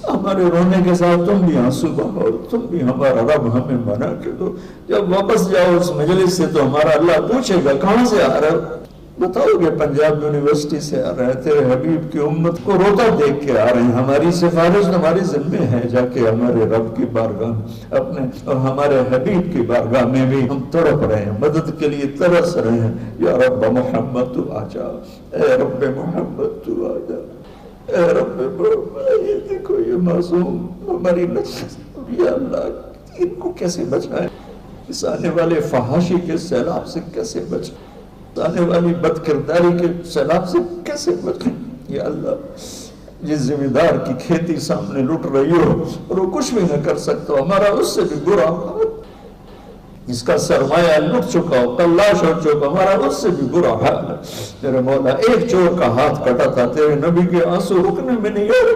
ہمارے رونے کے ساتھ تم بھی آنسو بہاؤ، تم بھی ہمارا رب ہمیں بنا کے دو۔ جب واپس جاؤ اس مجلس سے تو ہمارا اللہ پوچھے گا کہاں سے آ رہا ہو؟ بتاؤ گے پنجاب یونیورسٹی سے آ رہے ہیں، تیرے حبیب کی امت کو روتا دیکھ کے آ رہے ہیں، ہماری سفارش ہماری ذمہ ہے، جا کے ہمارے رب کی بارگاہ اپنے اور ہمارے حبیب کی بارگاہ میں بھی ہم تڑپ رہے ہیں، مدد کے لیے ترس رہے ہیں۔ یا رب محمد تو آ جا، اے رب محمد تو آ جا، اے رب محمد۔ یہ دیکھو یہ معصوم ہماری نسل، یا اللہ ان کو کیسے بچائیں، اس آنے والے فحاشی کے سیلاب سے کیسے بچائیں، آنے والی بد کرداری کے سیلاب سے کیسے بچیں یا اللہ۔ جس ذمہ دار کی کھیتی سامنے لٹ رہی ہو اور وہ کچھ بھی نہ کر سکتا، ہمارا اس سے بھی برا، جس کا سرمایہ لٹ چکا ہو، تلاش ہو چکا، ہمارا اس سے بھی برا حال ہے میرے مولا۔ ایک چور کا ہاتھ کٹا تھا، تیرے نبی کے آنسو رکنے میں نہیں آئے،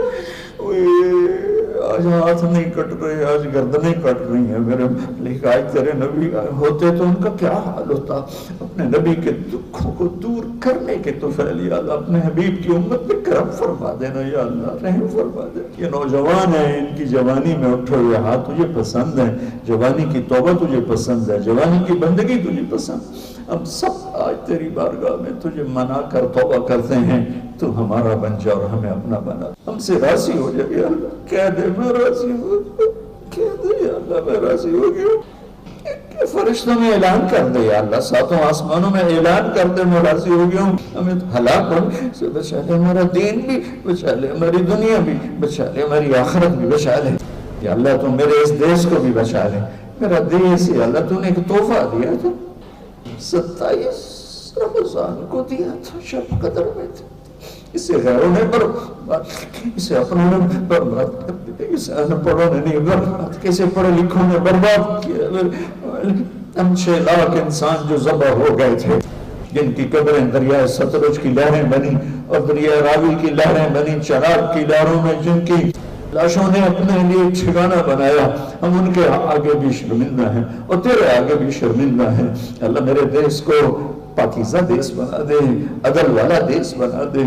آج ہاتھ نہیں کٹ رہے، آج گردنیں کٹ رہی ہیں میرے، لیکن آج تیرے نبی ہوتے تو ان کا کیا حال ہوتا۔ اپنے نبی کے دکھوں کو دور کرنے کے تو فعل یا اللہ، اپنے حبیب کی امت پہ کرم فرما دینا یا اللہ، رحم فرما دینا۔ یہ نوجوان ہیں، ان کی جوانی میں اٹھے ہوئے ہاتھ تجھے پسند ہیں، جوانی کی توبہ تجھے پسند ہے، جوانی کی بندگی تجھے پسند۔ ہم سب آج تیری بارگاہ میں تجھے منا کر توبہ کرتے ہیں، تو ہمارا بن جا اور ہمیں اپنا بنا، ہم سے راضی ہو جائے یا اللہ۔ کہہ دے میں راضی ہو، کہہ دے یا اللہ میں راضی ہو گیا، فرشتوں میں اعلان کر دے یا اللہ، ساتوں آسمانوں میں اعلان کر دے میں راضی ہو گیا ہوں، ہمیں ہلاک ہونے سے بچا لے، ہمارا دین بھی بچا لے، ہماری دنیا بھی بچا لے، ہماری آخرت بھی بچا لے یا اللہ۔ تو میرے اس دیش کو بھی بچا لے، میرا دیش یا اللہ تو نے ایک تحفہ دیا تھا، 27 رمضان کو دیا تھا، شب قدر میں تھا، اسے غیروں نے برباد، اسے اپنوں نے برباد کر دیا، اسے انپڑھوں نے نہیں برباد کیا، اسے پڑھے لکھوں نے برباد کیا۔ ہم 6 لاکھ انسان جو ذبح ہو گئے تھے، جن کی قبریں دریائے ستلج کی لہریں بنی اور دریائے راوی کی لہریں بنی، چناب کی لہروں میں جن کی لاشوں نے اپنے لیے ٹھکانہ بنایا، ہم ان کے آگے بھی شرمندہ ہیں اور تیرے آگے بھی شرمندہ ہیں۔ اللہ میرے دیس کو پاکیزہ دیس بنا دے، عدل والا دیس بنا دے،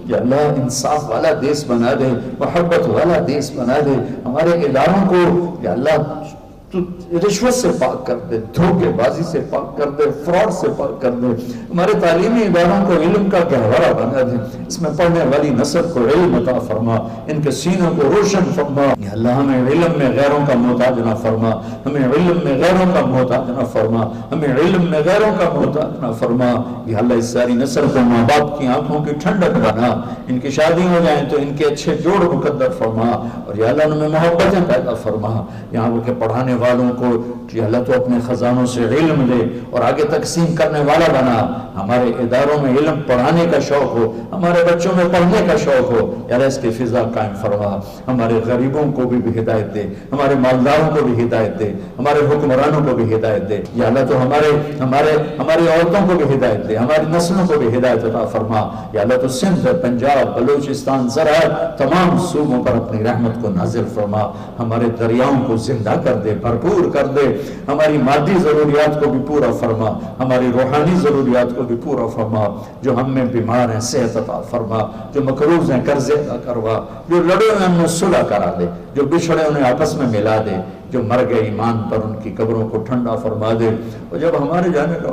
یا اللہ انصاف والا دیس بنا دے، محبت والا دیس بنا دے۔ ہمارے اداروں کو یا اللہ تو رشوت سے پاک کر دے، دھوکے بازی سے پاک کر دے، فراڈ سے پاک کر دے۔ ہمارے تعلیمی اداروں کو علم کا گہوارہ بنا دے، اس میں پڑھنے والی نسل کو علم عطا فرما، ان کے سینوں کو روشن فرما۔ یا اللہ ہمیں علم میں غیروں کا محتاج نہ فرما، ہمیں علم میں غیروں کا محتاج نہ فرما، ہمیں علم میں غیروں کا محتاج نہ فرما۔ یا اللہ اس ساری نسل کو ماں باپ کی آنکھوں کی ٹھنڈک بنا، ان کی شادی ہو جائیں تو ان کے اچھے جوڑ مقدر فرما، اور یا اللہ ان میں محبتیں پیدا فرما۔ یہاں وہ کے پڑھانے والوں کو یا اللہ تو اپنے خزانوں سے علم لے اور آگے تقسیم کرنے والا بنا۔ ہمارے اداروں میں علم پڑھانے کا شوق ہو، ہمارے بچوں میں پڑھنے کا شوق ہو، یا اللہ اس کی فضا قائم فرما۔ ہمارے غریبوں کو بھی ہدایت دے، ہمارے مالداروں کو بھی ہدایت دے، ہمارے حکمرانوں کو بھی ہدایت دے۔ یا اللہ تو ہماری عورتوں کو بھی ہدایت دے، ہماری نسلوں کو بھی ہدایت عطا فرما۔ یا اللہ تو سندھ، پنجاب، بلوچستان، زراعت تمام صوبوں پر اپنی رحمت کو نازل فرما۔ ہمارے دریاؤں کو زندہ کر دے، بھرپور کر دے، ہماری مادی ضروریات کو بھی پورا فرما، ہماری روحانی ضروریات کو بھی پورا فرما۔ جو ہم میں بیمار ہیں صحت عطا فرما، جو مقروض ہیں قرضے ادا کروا، جو لڑے ہوئے انہیں صلح کرا دے، جو بچھڑے انہیں آپس میں ملا دے، جو مر گئے ایمان پر ان کی قبروں کو ٹھنڈا فرما دے۔ اور جب ہمارے جانے کا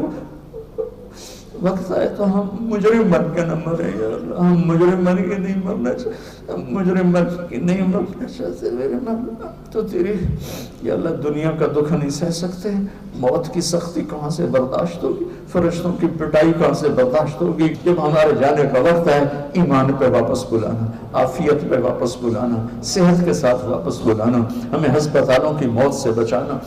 وقت آئے تو ہم مجرم بن کے نہ مرے، یا اللہ ہم مجرم بن کے نہیں مرنا چاہتے، ہم مجرم بن کے نہیں مرنا چاہتے میرے مولا۔ تو تیری یا اللہ دنیا کا دکھ نہیں سہ سکتے، موت کی سختی کہاں سے برداشت ہوگی، فرشتوں کی پٹائی کہاں سے برداشت ہوگی۔ جب ہمارے جانے کا وقت ہے ایمان پہ واپس بلانا، عافیت پہ واپس بلانا، صحت کے ساتھ واپس بلانا، ہمیں ہسپتالوں کی موت سے بچانا،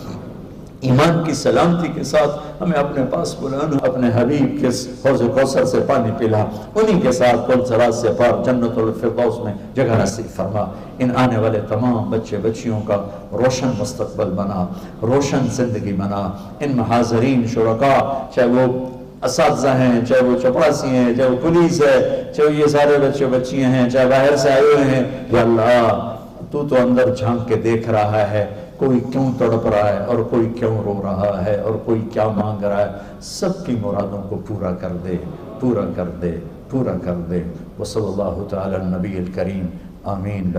ایمان کی سلامتی کے ساتھ ہمیں اپنے پاس بلانا، اپنے حبیب کے حوض کوثر سے پانی پلا، انہی کے ساتھ پل صراط سے پار جنت الفردوس میں جگہ نصیب فرما۔ ان آنے والے تمام بچے بچیوں کا روشن مستقبل بنا، روشن زندگی بنا۔ ان حاضرین شرکاء، چاہے وہ اساتذہ ہیں، چاہے وہ چپڑاسی ہیں، چاہے وہ پولیس ہے، چاہے یہ سارے بچے بچیاں ہیں، چاہے باہر سے آئے ہوئے ہیں، یا اللہ تو اندر جھانک کے دیکھ رہا ہے، کوئی کیوں تڑپ رہا ہے اور کوئی کیوں رو رہا ہے اور کوئی کیا مانگ رہا ہے، سب کی مرادوں کو پورا کر دے، پورا کر دے، پورا کر دے۔ وصلی اللہ تعالی النبی الکریم، آمین۔